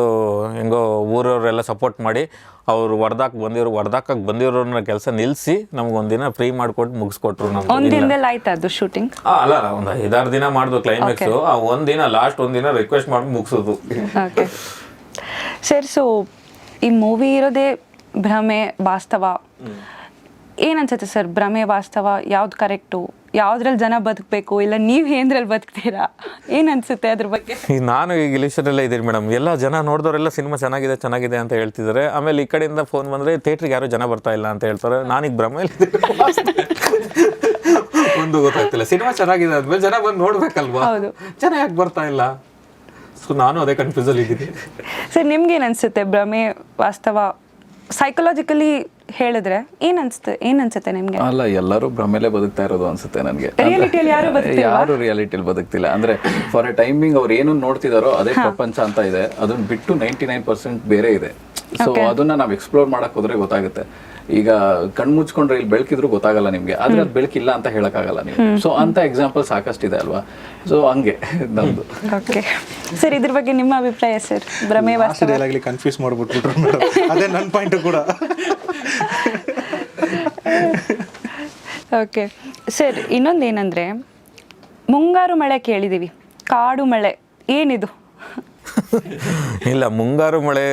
ಹೆಂಗೋ ಊರವರೆಲ್ಲ ಸಪೋರ್ಟ್ ಮಾಡಿ ಅವರು ಹೊಡೆದಾಕಕ್ಕೆ ಬಂದಿರೋರನ್ನ ಕೆಲಸ ನಿಲ್ಲಿಸಿ ನಮಗೊಂದಿನ ಫ್ರೀ ಮಾಡಿಕೊಟ್ಟು ಮುಗಿಸ್ಕೊಟ್ರು. ಒಂದು ದಿನದಲ್ಲಿ ಆಯ್ತಾ ಅದು ಶೂಟಿಂಗ್? ಅಲ್ಲ, ಒಂದು 5-6 ದಿನ ಮಾಡ್ದು ಕ್ಲೈಮ್ಯಾಕ್ಸು. ಆ ಒಂದಿನ ಲಾಸ್ಟ್ ಒಂದಿನ ರಿಕ್ವೆಸ್ಟ್ ಮಾಡಿ ಮುಗಿಸೋದು. ಓಕೆ ಸರ್, ಸೊ ಈ ಮೂವಿ ಇರೋದೇ ಭ್ರಮೆ ವಾಸ್ತವ. ಏನನ್ಸುತ್ತೆ ಸರ್, ಭ್ರಮೆ ವಾಸ್ತವ ಯಾವ್ದು ಕರೆಕ್ಟು? ಯಾವುದ್ರಲ್ಲಿ ಜನ ಬದುಕಬೇಕು, ಇಲ್ಲ ನೀವು ಏನ್ರಲ್ಲಿ ಬದುಕ್ತೀರಾ? ಏನನ್ಸುತ್ತೆ ಅದ್ರ ಬಗ್ಗೆ? ನಾನು ಈಗ ಇಲಿಷರಲ್ಲೇ ಇದ್ದೀನಿ ಮೇಡಮ್. ಎಲ್ಲ ಜನ ನೋಡಿದವರೆಲ್ಲ ಸಿನಿಮಾ ಚೆನ್ನಾಗಿದೆ ಅಂತ ಹೇಳ್ತಿದ್ದಾರೆ. ಆಮೇಲೆ ಈ ಕಡೆಯಿಂದ ಫೋನ್ ಬಂದರೆ ಥಿಯೇಟ್ರಿಗೆ ಯಾರು ಜನ ಬರ್ತಾ ಇಲ್ಲ ಅಂತ ಹೇಳ್ತಾರೆ. ನಾನೀಗ ಭ್ರಮೆಯಲ್ಲಿ ಒಂದು ಗೊತ್ತಾಗ್ತಿಲ್ಲ. ಸಿನಿಮಾ ಚೆನ್ನಾಗಿದೆ ಆದ್ಮೇಲೆ ಜನ ಬಂದು ನೋಡ್ಬೇಕಲ್ವಾ, ಜನ ಯಾಕೆ ಬರ್ತಾ ಇಲ್ಲ? ಸೊ ನಾನು ಅದೇ ಕನ್ಫ್ಯೂಸಲ್ಲಿ ಇದ್ದೀನಿ. ಸರ್, ನಿಮ್ಗೇನು ಅನಿಸುತ್ತೆ ಭ್ರಮೆ ವಾಸ್ತವ ಸೈಕಲಾಜಿಕಲಿ ಹೇಳಿದ್ರೆ ಏನನ್ಸುತ್ತೆ ನಿಮಗೆ? ಅಲ್ಲ, ಎಲ್ಲರೂ ಭ್ರಮೆಲೆ ಬದುಕ್ತಾ ಇರೋದು ಅನ್ಸುತ್ತೆ ನನಗೆ. ಯಾರು ರಿಯಾಲಿಟಿಯಲ್ಲಿ ಬದುಕ್ತಿಲ್ಲ. ಅಂದ್ರೆ ಫಾರ್ ಎ ಟೈಮಿಂಗ್ ಅವ್ರು ಏನು ನೋಡ್ತಿದಾರೋ ಅದೇ ಪ್ರಪಂಚ ಅಂತ ಇದೆ. ಅದನ್ನ ಬಿಟ್ಟು 99% ಬೇರೆ ಇದೆ. ಸೊ ಅದನ್ನ ನಾವು ಎಕ್ಸ್ಪ್ಲೋರ್ ಮಾಡಕ್ ಹೋದ್ರೆ ಗೊತ್ತಾಗುತ್ತೆ. ಈಗ ಕಣ್ ಮುಚ್ಕೊಂಡ್ರೆ ಇಲ್ಲಿ ಬೆಳಕಿದ್ರು ಗೊತ್ತಾಗಲ್ಲ ನಿಮ್ಗೆ, ಆದ್ರೆ ಅದು ಬೆಳಕಿಲ್ಲ ಅಂತ ಹೇಳಕ್ಕಾಗಲ್ಲ ನೀವು. ಸೊ ಅಂತ ಎಕ್ಸಾಂಪಲ್ ಸಾಕಷ್ಟಿದೆ ಅಲ್ವಾ? ಸೊ ಹಂಗೆ ನಮ್ದು. ಓಕೆ ಸರ್, ಇದ್ರ ಬಗ್ಗೆ ನಿಮ್ಮ ಅಭಿಪ್ರಾಯ ಸರ್? ಭ್ರಮೆ ವಾಸ್ತವ ಕನ್ಫ್ಯೂಸ್ ಮಾಡ್ಬಿಟ್ಬಿಟ್ರು ಮೇಡಮ್. ಅದೇ ನನ್ನ ಪಾಯಿಂಟ್ ಕೂಡ. ಓಕೆ ಸರ್, ಇನ್ನೊಂದು ಏನಂದರೆ ಮುಂಗಾರು ಮಳೆ ಕೇಳಿದ್ದೀವಿ, ಕಾಡು ಮಳೆ ಏನಿದು? ಇಲ್ಲ, ಮುಂಗಾರು ಮಳೆ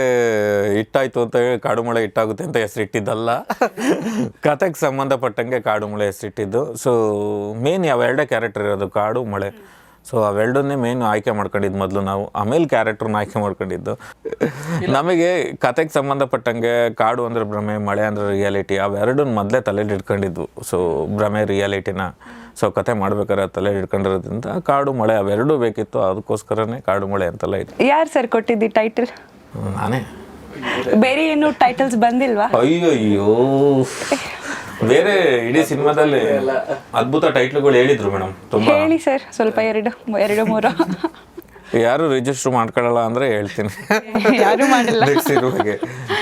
ಇಟ್ಟಾಯ್ತು ಅಂತ ಹೇಳಿ ಕಾಡು ಮಳೆ ಇಟ್ಟಾಗುತ್ತೆ ಅಂತ ಹೆಸರಿಟ್ಟಿದ್ದಲ್ಲ. ಕತೆಗೆ ಸಂಬಂಧಪಟ್ಟಂಗೆ ಕಾಡು ಮಳೆ ಹೆಸರಿಟ್ಟಿದ್ದು. ಸೊ ಮೇನ್ ಅವೆರಡೇ ಕ್ಯಾರೆಕ್ಟರ್ ಇರೋದು, ಕಾಡು ಮಳೆ. ಸೊ ಅವೆರಡನ್ನೇ ಮೇನ್ ಆಯ್ಕೆ ಮಾಡ್ಕೊಂಡಿದ್ದು ಮೊದಲು ನಾವು, ಆಮೇಲೆ ಕ್ಯಾರೆಕ್ಟರ್ನ ಆಯ್ಕೆ ಮಾಡ್ಕೊಂಡಿದ್ದು. ನಮಗೆ ಕತೆಗೆ ಸಂಬಂಧಪಟ್ಟಂಗೆ ಕಾಡು ಅಂದರೆ ಭ್ರಮೆ, ಮಳೆ ಅಂದರೆ ರಿಯಾಲಿಟಿ, ಅವೆರಡನ್ನ ಮೊದಲೇ ತಲೆಯಲ್ಲಿ ಇಟ್ಕೊಂಡಿದ್ವು. ಸೊ ಭ್ರಮೆ ರಿಯಾಲಿಟಿನ ಸೊ ಕತೆ ಮಾಡ್ಬೇಕಾದ್ರೆ ತಲೆಯಲ್ಲಿ ಇಟ್ಕೊಂಡಿರೋದ್ರಿಂದ ಕಾಡು ಮಳೆ ಅವೆರಡೂ ಬೇಕಿತ್ತು. ಅದಕ್ಕೋಸ್ಕರನೇ ಕಾಡು ಮಳೆ ಅಂತೆಲ್ಲ ಇದೆ. ಯಾರು ಸರ್ ಕೊಟ್ಟಿದ್ದು ಟೈಟಲ್? ನಾನೇ. ಬೇರೆ ಏನು ಟೈಟಲ್ಸ್ ಬಂದಿಲ್ವಾ? ಅಯ್ಯೋ, ಬೇರೆ ಇಡೀ ಸಿನಿಮಾದಲ್ಲಿ ಅದ್ಭುತ ಟೈಟ್ಲ್ಗಳು ಹೇಳಿದ್ರು ಮೇಡಮ್. ತುಂಬಾ ಹೇಳಿ ಸರ್, ಸ್ವಲ್ಪ 2-3. ಯಾರು ರಿಜಿಸ್ಟರ್ ಮಾಡ್ಕೊಳ್ಳಲ್ಲ ಅಂದ್ರೆ ಹೇಳ್ತೀನಿ, ಯಾರು ಮಾಡಿಲ್ಲ.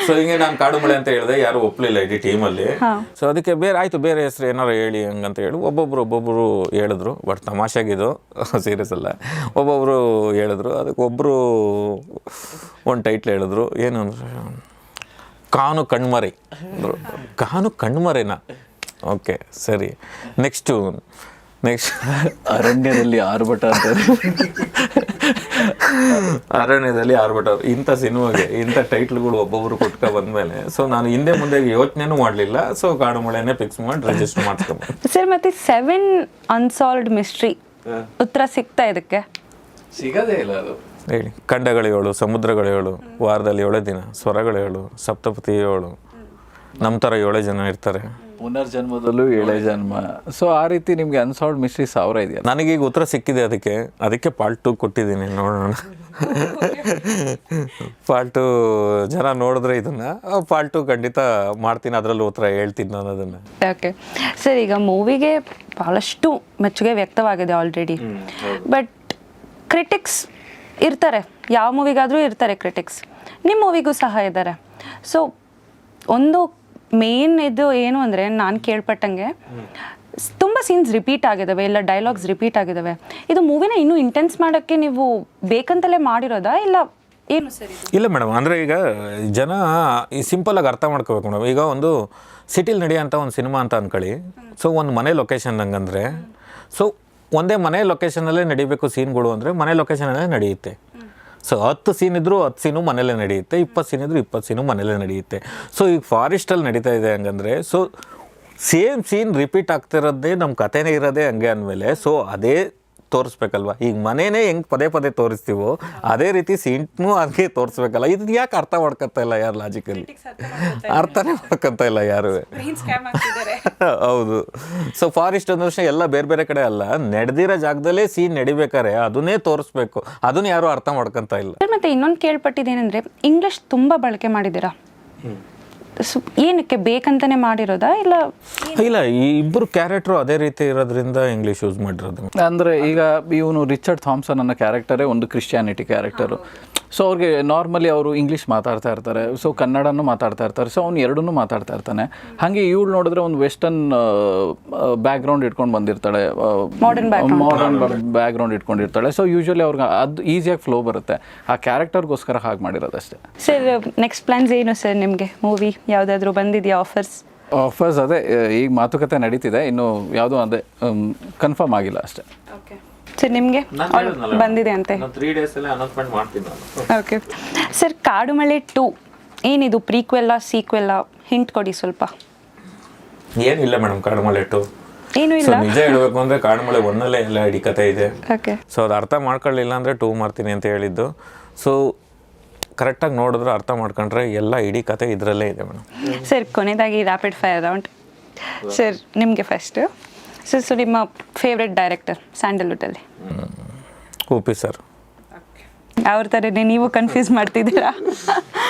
ಸೊ ಹಿಂಗೆ ನಾನು ಕಾಡು ಮಳೆ ಅಂತ ಹೇಳಿದೆ, ಯಾರು ಒಪ್ಪಲಿಲ್ಲ ಇಡೀ ಟೀಮಲ್ಲಿ. ಸೊ ಅದಕ್ಕೆ ಬೇರೆ ಹೆಸರು ಏನಾರು ಹೇಳಿ ಹಂಗಂತ ಹೇಳಿ ಒಬ್ಬೊಬ್ರು ಹೇಳಿದ್ರು. ಬಟ್ ತಮಾಷೆಗಿದು, ಸೀರಿಯಸ್ ಅಲ್ಲ. ಒಬ್ಬೊಬ್ರು ಹೇಳಿದ್ರು, ಅದಕ್ಕೆ ಒಬ್ಬರು ಒಂದು ಟೈಟ್ಲ್ ಹೇಳಿದ್ರು. ಏನು ಅಂದ್ರೆ ಕಾನು ಕಣ್ಮರೆ. ಕಾನು ಕಣ್ಮರೆನಾ? ಓಕೆ ಸರಿ. ನೆಕ್ಸ್ಟ್ ಅರಣ್ಯದಲ್ಲಿ ಆರ್ಭಟ ಅಂತ. ಅರಣ್ಯದಲ್ಲಿ ಆರ್ಭಟ. ಇಂಥ ಸಿನಿಮಾಗೆ ಇಂಥ ಟೈಟ್ಲ್ಗಳು ಒಬ್ಬೊಬ್ರು ಕೊಟ್ಕೊ ಬಂದ್ಮೇಲೆ ಸೊ ನಾನು ಹಿಂದೆ ಮುಂದೆ ಯೋಚನೆನೂ ಮಾಡಲಿಲ್ಲ. ಸೊ ಕಾಡು ಮಳೆನೇ ಫಿಕ್ಸ್ ಮಾಡಿ ರಿಜಿಸ್ಟರ್ ಮಾಡ್ಕೊಂಡು. ಸರ್, ಮತ್ತೆ 7 ಅನ್ಸಾಲ್ವ್ಡ್ ಮಿಸ್ಟ್ರಿ ಉತ್ತರ ಸಿಗ್ತಾ ಇದಕ್ಕೆ? ಸಿಗದೇ ಇಲ್ಲ ಅದು. ಹೇಳಿ. ಖಂಡಗಳು 7, ಸಮುದ್ರಗಳು 7, ವಾರದಲ್ಲಿ 7 ದಿನ, ಸ್ವರಗಳು 7, ಸಪ್ತಪತಿ 7, ನಮ್ಮ ಥರ 7 ಜನ ಇರ್ತಾರೆ. ಪುನರ್ಜನ್ಮದಲ್ಲೂ 7 ಜನ್ಮ. ಸೊ ಆ ರೀತಿ ನಿಮಗೆ ಅನ್ಸಾಲ್ವ್ಡ್ ಮಿಸ್ಟ್ರಿ 1000 ಇದೆಯಾ? ನನಗೀಗ ಉತ್ತರ ಸಿಕ್ಕಿದೆ. ಅದಕ್ಕೆ ಪಾರ್ಟ್ 2 ಕೊಟ್ಟಿದ್ದೀನಿ. ನೋಡೋಣ. ಪಾರ್ಟ್ 2 ಜನ ನೋಡಿದ್ರೆ ಇದನ್ನು ಪಾರ್ಟ್ 2 ಖಂಡಿತ ಮಾಡ್ತೀನಿ. ಅದರಲ್ಲೂ ಉತ್ತರ ಹೇಳ್ತೀನಿ ನಾನು ಅದನ್ನು. ಓಕೆ ಸರ್, ಈಗ ಮೂವಿಗೆ ಭಾಳಷ್ಟು ಮೆಚ್ಚುಗೆ ವ್ಯಕ್ತವಾಗಿದೆ ಆಲ್ರೆಡಿ. ಬಟ್ ಕ್ರಿಟಿಕ್ಸ್ ಇರ್ತಾರೆ, ಯಾವ ಮೂವಿಗಾದರೂ ಇರ್ತಾರೆ ಕ್ರಿಟಿಕ್ಸ್. ನಿಮ್ಮ ಮೂವಿಗೂ ಸಹ ಇದ್ದಾರೆ. ಸೊ ಒಂದು ಮೇನ್ ಇದು ಏನು ಅಂದರೆ ನಾನು ಕೇಳ್ಪಟ್ಟಂಗೆ ತುಂಬ ಸೀನ್ಸ್ ರಿಪೀಟ್ ಆಗಿದ್ದಾವೆ, ಇಲ್ಲ ಡೈಲಾಗ್ಸ್ ರಿಪೀಟ್ ಆಗಿದ್ದಾವೆ. ಇದು ಮೂವಿನ ಇನ್ನೂ ಇಂಟೆನ್ಸ್ ಮಾಡೋಕ್ಕೆ ನೀವು ಬೇಕಂತಲೇ ಮಾಡಿರೋದಾ ಇಲ್ಲ ಏನು ಸರ್? ಇಲ್ಲ ಮೇಡಮ್, ಅಂದರೆ ಈಗ ಜನ ಈ ಸಿಂಪಲಾಗಿ ಅರ್ಥ ಮಾಡ್ಕೋಬೇಕು ಮೇಡಮ್. ಈಗ ಒಂದು ಸಿಟಿಲಿ ನಡೆಯೋಂಥ ಒಂದು ಸಿನಿಮಾ ಅಂತ ಅಂದ್ಕೊಳ್ಳಿ. ಸೊ ಒಂದು ಮನೆ ಲೊಕೇಶನ್ ಹಂಗಂದರೆ, ಸೊ ಒಂದೇ ಮನೆ ಲೊಕೇಶನಲ್ಲೇ ನಡಿಬೇಕು ಸೀನ್ಗಳು ಅಂದರೆ ಮನೆ ಲೊಕೇಶನಲ್ಲೇ ನಡೆಯುತ್ತೆ. ಸೊ 10 ಸೀನ್ ಇದ್ದರೂ 10 ಸೀನು ಮನೇಲೇ ನಡೆಯುತ್ತೆ, 20 ಸೀನ್ ಇದ್ದರೂ 20 ಸೀನು ಮನೇಲೇ ನಡೆಯುತ್ತೆ. ಸೊ ಈಗ ಫಾರೆಸ್ಟಲ್ಲಿ ನಡೀತಾ ಇದೆ ಹಂಗಂದರೆ, ಸೊ ಸೇಮ್ ಸೀನ್ ರಿಪೀಟ್ ಆಗ್ತಿರೋದೇ ನಮ್ಮ ಕಥೆನೇ ಇರೋದೇ ಹಂಗೆ ಅಂದಮೇಲೆ ಸೊ ಅದೇ ತೋರಿಸ್ಬೇಕಲ್ವ. ಈಗ ಮನೇನೇ ಹೆಂಗೆ ಪದೇ ಪದೇ ತೋರಿಸ್ತೀವೋ ಅದೇ ರೀತಿ ಸೀನ್ಗೂ ಹಂಗೆ ತೋರಿಸ್ಬೇಕಲ್ಲ. ಇದು ಯಾಕೆ ಅರ್ಥ ಮಾಡ್ಕೊತಾ ಇಲ್ಲ ಯಾರು ಲಾಜಿಕಲಿ? ಅರ್ಥನೇ ಮಾಡ್ಕೊತಾ ಇಲ್ಲ ಯಾರು. ಹೌದು. ಸೊ ಫಾರೆಸ್ಟ್ ಅಂದ ತಕ್ಷಣ ಎಲ್ಲ ಬೇರೆ ಬೇರೆ ಕಡೆ ಅಲ್ಲ, ನಡೆದಿರೋ ಜಾಗದಲ್ಲೇ ಸೀನ್ ನಡಿಬೇಕಾರೆ ಅದನ್ನೇ ತೋರಿಸ್ಬೇಕು, ಅದನ್ನು ಯಾರು ಅರ್ಥ ಮಾಡ್ಕೊತಾ ಇಲ್ಲ. ಮತ್ತೆ ಇನ್ನೊಂದು ಕೇಳ್ಪಟ್ಟಿದ್ದೇನೆಂದರೆ ಇಂಗ್ಲಿಷ್ ತುಂಬ ಬಳಕೆ ಮಾಡಿದ್ದೀರಾ, ಏನಕ್ಕೆ ಬೇಕಂತಾನೆ ಮಾಡಿರೋದಾ ಇಲ್ಲ? ಇಲ್ಲ, ಈ ಇಬ್ಬರು ಕ್ಯಾರೆಕ್ಟ್ರು ಅದೇ ರೀತಿ ಇರೋದ್ರಿಂದ ಇಂಗ್ಲೀಷ್ ಯೂಸ್ ಮಾಡಿರೋದು. ಅಂದರೆ ಈಗ ಇವನು ರಿಚರ್ಡ್ ಥಾಮ್ಸನ್ ಅನ್ನೋ ಕ್ಯಾರೆಕ್ಟರೇ ಒಂದು ಕ್ರಿಶ್ಚಿಯಾನಿಟಿ ಕ್ಯಾರೆಕ್ಟರು. ಸೊ ಅವ್ರಿಗೆ ನಾರ್ಮಲಿ ಅವರು ಇಂಗ್ಲೀಷ್ ಮಾತಾಡ್ತಾ ಇರ್ತಾರೆ, ಸೊ ಕನ್ನಡನೂ ಮಾತಾಡ್ತಾ ಇರ್ತಾರೆ, ಸೊ ಅವ್ನು ಎರಡನ್ನೂ ಮಾತಾಡ್ತಾ ಇರ್ತಾನೆ. ಹಾಗೆ ಇವಳು ನೋಡಿದ್ರೆ ಒಂದು ವೆಸ್ಟರ್ನ್ ಬ್ಯಾಕ್ಗ್ರೌಂಡ್ ಇಟ್ಕೊಂಡು ಬಂದಿರ್ತಾಳೆ, ಮಾಡರ್ನ್ ಬ್ಯಾಕ್ಗ್ರೌಂಡ್ ಇಟ್ಕೊಂಡಿರ್ತಾಳೆ. ಸೊ ಯೂಶ್ವಲಿ ಅವ್ರಿಗೆ ಅದು ಈಸಿಯಾಗಿ ಫ್ಲೋ ಬರುತ್ತೆ. ಆ ಕ್ಯಾರೆಕ್ಟರ್ಗೋಸ್ಕರ ಹಾಗೆ ಮಾಡಿರೋದಷ್ಟೇ. ಸರ್ ನೆಕ್ಸ್ಟ್ ಪ್ಲಾನ್ಸ್ ಏನು ಸರ್ ನಿಮಗೆ? ಮೂವಿ ಯಾವುದಾದ್ರೂ ಬಂದಿದೆಯಾ ಆಫರ್ಸ್? ಅದೇ ಈಗ ಮಾತುಕತೆ ನಡೀತಿದೆ, ಇನ್ನು ಯಾವುದೋ ಅದೇ ಕನ್ಫರ್ಮ್ ಆಗಿಲ್ಲ ಅಷ್ಟೇ. ಸರ್ ನಿಮಗೆ ಬಂದಿದೆ ಅಂತೆ? 3 ಡೇಸಲ್ಲೇ ಅನೌನ್ಸ್ಮೆಂಟ್ ಮಾಡ್ತೀನಿ ನಾನು. ಓಕೆ ಸರ್, ಕಾಡುಮಳೆ 2 ಏನಿದು? ಪ್ರೀಕ್ವೆಲ್ಲ ಸೀಕ್ವೆಲ್ಲ? ಹಿಂಟ್ ಕೊಡಿ ಸ್ವಲ್ಪ. ಏನಿಲ್ಲ ಮೇಡಮ್, ಕಾಡುಮಳೆ 2 ಏನು ಸೊ ಇಲ್ಲ. ನಿಜ ಹೇಳಬೇಕು ಅಂದರೆ ಕಾಡುಮಳೆ 1 ಎಲ್ಲ ಇಡೀ ಕತೆ ಇದೆ. ಓಕೆ. ಸೊ ಅದು ಅರ್ಥ ಮಾಡ್ಕೊಳ್ಳಿಲ್ಲ ಅಂದರೆ 2 ಮಾಡ್ತೀನಿ ಅಂತ ಹೇಳಿದ್ದು. ಸೊ ಕರೆಕ್ಟಾಗಿ ನೋಡಿದ್ರೆ ಅರ್ಥ ಮಾಡ್ಕೊಂಡ್ರೆ ಎಲ್ಲ ಇಡೀ ಕತೆ ಇದರಲ್ಲೇ ಇದೆ ಮೇಡಮ್. ಸರ್ ಕೊನೆಯದಾಗಿ ರ್ಯಾಪಿಡ್ ಫೈರ್ ರೌಂಡ್. ಸರ್ ನಿಮಗೆ ಫಸ್ಟು ಸೊ ನಿಮ್ಮ ಫೇವ್ರೆಟ್ ಡೈರೆಕ್ಟರ್ ಸ್ಯಾಂಡಲ್ವುಡಲ್ಲಿ? ಉಪಿ ಸರ್. ಅವ್ರ ಥರನೇ ನೀವು ಕನ್ಫ್ಯೂಸ್ ಮಾಡ್ತಿದ್ದೀರಾ?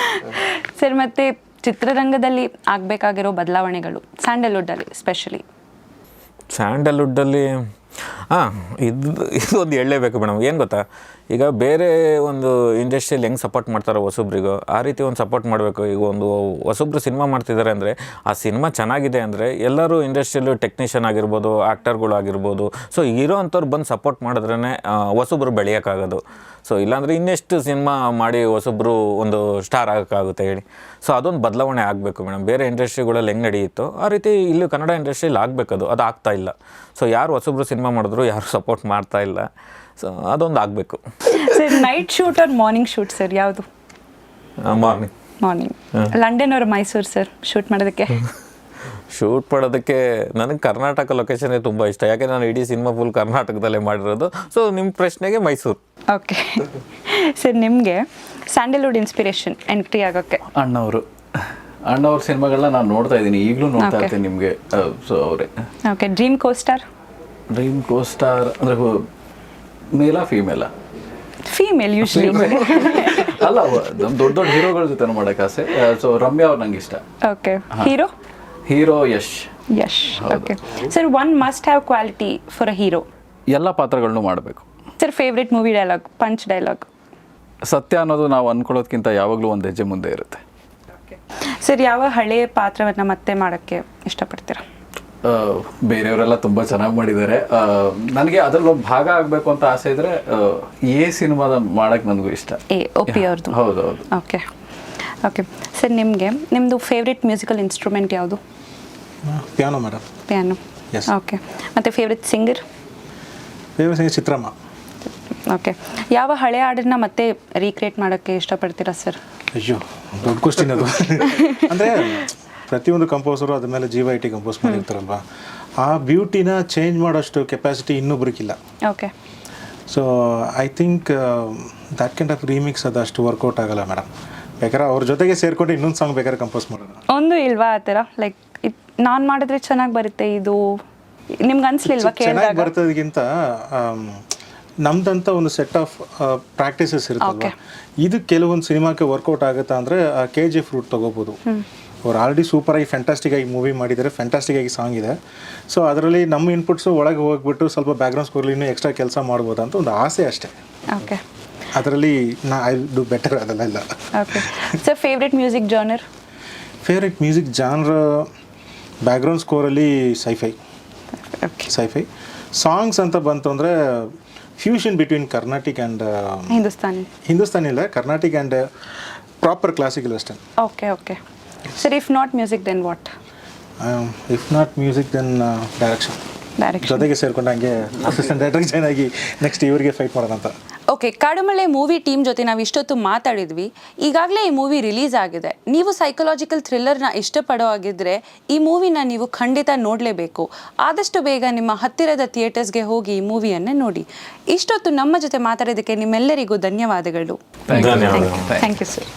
ಸರ್ ಮತ್ತು ಚಿತ್ರರಂಗದಲ್ಲಿ ಆಗಬೇಕಾಗಿರೋ ಬದಲಾವಣೆಗಳು ಸ್ಯಾಂಡಲ್ವುಡ್ಡಲ್ಲಿ ಸ್ಪೆಷಲಿ? ಸ್ಯಾಂಡಲ್ವುಡ್ಡಲ್ಲಿ ಇದು ಒಂದು ಹೇಳಲೇಬೇಕು ಮೇಡಮ್. ಏನು ಗೊತ್ತಾ, ಈಗ ಬೇರೆ ಒಂದು ಇಂಡಸ್ಟ್ರಿಯಲ್ಲಿ ಹೆಂಗೆ ಸಪೋರ್ಟ್ ಮಾಡ್ತಾರೋ ಹೊಸಬ್ರಿಗೂ ಆ ರೀತಿ ಒಂದು ಸಪೋರ್ಟ್ ಮಾಡಬೇಕು. ಈಗ ಒಂದು ಹೊಸಬ್ರು ಸಿನಿಮಾ ಮಾಡ್ತಿದ್ದಾರೆ ಅಂದರೆ ಆ ಸಿನಿಮಾ ಚೆನ್ನಾಗಿದೆ ಅಂದರೆ ಎಲ್ಲರೂ ಇಂಡಸ್ಟ್ರಿಯಲ್ಲೂ ಟೆಕ್ನಿಷಿಯನ್ ಆಗಿರ್ಬೋದು, ಆ್ಯಕ್ಟರ್ಗಳು ಆಗಿರ್ಬೋದು, ಸೊ ಇರೋ ಅಂಥವ್ರು ಬಂದು ಸಪೋರ್ಟ್ ಮಾಡಿದ್ರೇ ಹೊಸಬ್ರು ಬೆಳೆಯೋಕ್ಕಾಗೋದು. ಸೊ ಇಲ್ಲಾಂದರೆ ಇನ್ನೆಷ್ಟು ಸಿನಿಮಾ ಮಾಡಿ ಹೊಸಬ್ರು ಒಂದು ಸ್ಟಾರ್ ಆಗೋಕ್ಕಾಗುತ್ತೆ ಹೇಳಿ. ಸೊ ಅದೊಂದು ಬದಲಾವಣೆ ಆಗಬೇಕು ಮೇಡಮ್. ಬೇರೆ ಇಂಡಸ್ಟ್ರಿಗಳಲ್ಲಿ ಹೆಂಗೆ ನಡೆಯುತ್ತೋ ಆ ರೀತಿ ಇಲ್ಲೂ ಕನ್ನಡ ಇಂಡಸ್ಟ್ರಿಯಲ್ಲಿ ಆಗಬೇಕದು. ಅದು ಆಗ್ತಾ ಇಲ್ಲ. ಸೊ ಯಾರು ಹೊಸಬ್ರು ಸಿನಿಮಾ ಮಾಡಿದ್ರು ಯಾರು ಸಪೋರ್ಟ್ ಮಾಡ್ತಾ ಇಲ್ಲ. ಸೊ ಅದೊಂದು ಆಗಬೇಕು. Sir night shoot or morning shoot sir ಯಾವುದು? ಮಾರ್ನಿಂಗ್. ಲಂಡನ್ ಅವ್ರ ಮೈಸೂರು ಸರ್ ಶೂಟ್ ಮಾಡೋದಕ್ಕೆ? ಶೂಟ್ ಮಾಡೋದಕ್ಕೆ ನನಗೆ ಕರ್ನಾಟಕ ಲೊಕೇಶನ್ನೇ ತುಂಬ ಇಷ್ಟ. ಯಾಕೆ ನಾನು ಇಡೀ ಸಿನಿಮಾ ಫುಲ್ ಕರ್ನಾಟಕದಲ್ಲೇ ಮಾಡಿರೋದು. ಸೊ ನಿಮ್ಮ ಪ್ರಶ್ನೆಗೆ ಮೈಸೂರು. ಓಕೆ ಸರ್, ನಿಮಗೆ ಸ್ಯಾಂಡಲ್ವುಡ್ ಇನ್ಸ್ಪಿರೇಷನ್ ಎಂಟ್ರಿ ಆಗೋಕ್ಕೆ? ಅಣ್ಣವ್ರ ಸಿನಿಮಾಗಳನ್ನ ನಾನು ನೋಡ್ತಾ ಇದ್ದೀನಿ, ಈಗಲೂ ನೋಡ್ತಾ ಇರ್ತೀನಿ ನಿಮಗೆ. ಸೊ ಅವರೇ. Okay. Dream co-star? Dream co-star ಅಂದರೆ ಮೇಲಾ ಫೀಮೇಲಾ? Female usually. ಅಲ್ಲ, ನಮ್ಮ ದೊಡ್ಡ ದೊಡ್ಡ ಹೀರೋಗಳ ಜೊತೆ ಮಾಡೋಕೆ ಆಸೆ. ಸೊ ರಮ್ಯಾ ಅವ್ರು ನಂಗೆ ಇಷ್ಟ. Okay. Hero Yash. Okay sir, one must have quality for a hero? ಎಲ್ಲ ಪಾತ್ರಗಳನ್ನೂ ಮಾಡಬೇಕು. Sir favourite movie dialogue, punch dialogue? ಸತ್ಯ ಅನ್ನೋದು ನಾವು ಅಂದ್ಕೊಳ್ಳೋದಕ್ಕಿಂತ ಯಾವಾಗಲೂ ಒಂದು ಹೆಜ್ಜೆ ಮುಂದೆ ಇರುತ್ತೆ. ಸರ್ ಯಾವ ಹಳೆಯ ಪಾತ್ರವನ್ನು ಮತ್ತೆ ಮಾಡೋಕ್ಕೆ ಇಷ್ಟಪಡ್ತೀರಾ? ಬೇರೆಯವರೆಲ್ಲ ತುಂಬ ಚೆನ್ನಾಗಿ ಮಾಡಿದ್ದಾರೆ. ನನಗೆ ಅದರಲ್ಲಿ ಒಂದು ಭಾಗ ಆಗಬೇಕು ಅಂತ ಆಸೆ ಇದ್ದರೆ ಸಿನಿಮಾದ ಮಾಡೋಕ್ಕೆ ನನಗೂ ಇಷ್ಟ. ಒಪಿ ಅವ್ರದ್ದು? ಹೌದು. ಓಕೆ. ಸರ್ ನಿಮ್ಮದು ಫೇವ್ರೆಟ್ ಮ್ಯೂಸಿಕಲ್ ಇನ್ಸ್ಟ್ರೂಮೆಂಟ್ ಯಾವುದು? Piano madam. ಪಿಯಾನೋ. ಓಕೆ. ಮತ್ತು ಫೇವ್ರೆಟ್ ಸಿಂಗರ್? ಚಿತ್ರಮ್ಮ. ಓಕೆ. ಯಾವ ಹಳೆ ಹಾಡನ್ನ ಮತ್ತೆ ರೀಕ್ರಿಯೇಟ್ ಮಾಡೋಕ್ಕೆ ಇಷ್ಟಪಡ್ತೀರಾ ಸರ್? ಅಯ್ಯೋ, ದೊಡ್ಡ ಕ್ವಶ್ಚನ್ ಅದು. ಅಂದರೆ ಪ್ರತಿಯೊಂದು ಕಂಪೋಸರು ಅದ್ರ ಮೇಲೆ ಜೀವ ಇಟ್ಟು ಕಂಪೋಸ್ ಮಾಡಿರ್ತಾರಲ್ವ, ಆ ಬ್ಯೂಟಿನ ಚೇಂಜ್ ಮಾಡೋಷ್ಟು ಕೆಪಾಸಿಟಿ ಇನ್ನೊಬ್ರಿಗಿಲ್ಲ. Okay. So I think that kind of remix ಅದಷ್ಟು ವರ್ಕೌಟ್ ಆಗಲ್ಲ ಮೇಡಮ್. ಬೇಕಾದ್ರೆ ಅವ್ರ ಜೊತೆಗೆ ಸೇರಿಕೊಂಡು ಇನ್ನೊಂದು ಸಾಂಗ್ ಬೇಕಾದ್ರೆ ಕಂಪೋಸ್ ಮಾಡೋಣ. ಒಂದು ಇಲ್ವಾ ಆ ಥರ? ಲೈಕ್ ನಾನು ಮಾಡಿದ್ರೆ ಚೆನ್ನಾಗಿ ಬರುತ್ತೆ ಇದು ನಿಮ್ಗೆ ಅನ್ಸ್ಲಿಲ್ವಾ? ಚೆನ್ನಾಗಿ ಬರ್ತದಕ್ಕಿಂತ ನಮ್ದಂತ ಒಂದು ಸೆಟ್ ಆಫ್ ಪ್ರಾಕ್ಟೀಸಸ್ ಇರುತ್ತಲ್ವ, ಇದು ಕೆಲವೊಂದು ಸಿನಿಮಾಕ್ಕೆ ವರ್ಕೌಟ್ ಆಗುತ್ತಾ ಅಂದರೆ KGF ರೂಟ್ ತೊಗೋಬೋದು. ಅವ್ರು ಆಲ್ರೆಡಿ ಸೂಪರಾಗಿ ಫ್ಯಾಂಟಾಸ್ಟಿಕ್ ಆಗಿ ಮೂವಿ ಮಾಡಿದ್ದಾರೆ, ಫ್ಯಾಂಟಾಸ್ಟಿಕ್ ಆಗಿ ಸಾಂಗ್ ಇದೆ. ಸೊ ಅದರಲ್ಲಿ ನಮ್ಮ ಇನ್ಪುಟ್ಸು ಒಳಗೆ ಹೋಗ್ಬಿಟ್ಟು ಸ್ವಲ್ಪ ಬ್ಯಾಕ್ಗ್ರೌಂಡ್ ಸ್ಕೋರ್ಲಿ ಇನ್ನೂ ಎಕ್ಸ್ಟ್ರಾ ಕೆಲಸ ಮಾಡ್ಬೋದು ಅಂತ ಒಂದು ಆಸೆ ಅಷ್ಟೇ. ಓಕೆ. ಅದರಲ್ಲಿ ಐ ಡು ಬೆಟರ್, ಅದೆಲ್ಲ ಇಲ್ಲ. Okay sir. Favourite music genre? Favourite music genre background ಸ್ಕೋರಲ್ಲಿ ಸೈಫೈ ಸಾಂಗ್ಸ್ ಅಂತ ಬಂತು ಅಂದರೆ fusion between Carnatic and Hindustani ಇಲ್ಲ Carnatic and proper classical western. Okay sir, if not music then what? If not music then direction. ಜೊತೆಗೆ ಸೇರ್ಕೊಂಡು ಹಂಗೆ ಅಸಿಸ್ಟೆಂಟ್ ಡೈರೆಕ್ಟರ್ ಜಾಯ್ನ್ ಆಗಿ ನೆಕ್ಸ್ಟ್ ಇವರಿಗೆ ಫೈಟ್ ಮಾಡೋಣ ಅಂತ. ಓಕೆ, ಕಾಡುಮಳೆ ಮೂವಿ ಟೀಮ್ ಜೊತೆ ನಾವು ಇಷ್ಟೊತ್ತು ಮಾತಾಡಿದ್ವಿ. ಈಗಾಗಲೇ ಈ ಮೂವಿ ರಿಲೀಸ್ ಆಗಿದೆ. ನೀವು ಸೈಕಲಾಜಿಕಲ್ ಥ್ರಿಲ್ಲರ್ನ ಇಷ್ಟಪಡೋ ಆಗಿದ್ದರೆ ಈ ಮೂವಿನ ನೀವು ಖಂಡಿತ ನೋಡಲೇಬೇಕು. ಆದಷ್ಟು ಬೇಗ ನಿಮ್ಮ ಹತ್ತಿರದ ಥಿಯೇಟರ್ಸ್ಗೆ ಹೋಗಿ ಈ ಮೂವಿಯನ್ನೇ ನೋಡಿ. ಇಷ್ಟೊತ್ತು ನಮ್ಮ ಜೊತೆ ಮಾತಾಡೋದಕ್ಕೆ ನಿಮ್ಮೆಲ್ಲರಿಗೂ ಧನ್ಯವಾದಗಳು. Thank you sir.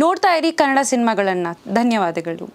ನೋಡ್ತಾ ಇರಿ ಕನ್ನಡ ಸಿನಿಮಾಗಳನ್ನು. ಧನ್ಯವಾದಗಳು.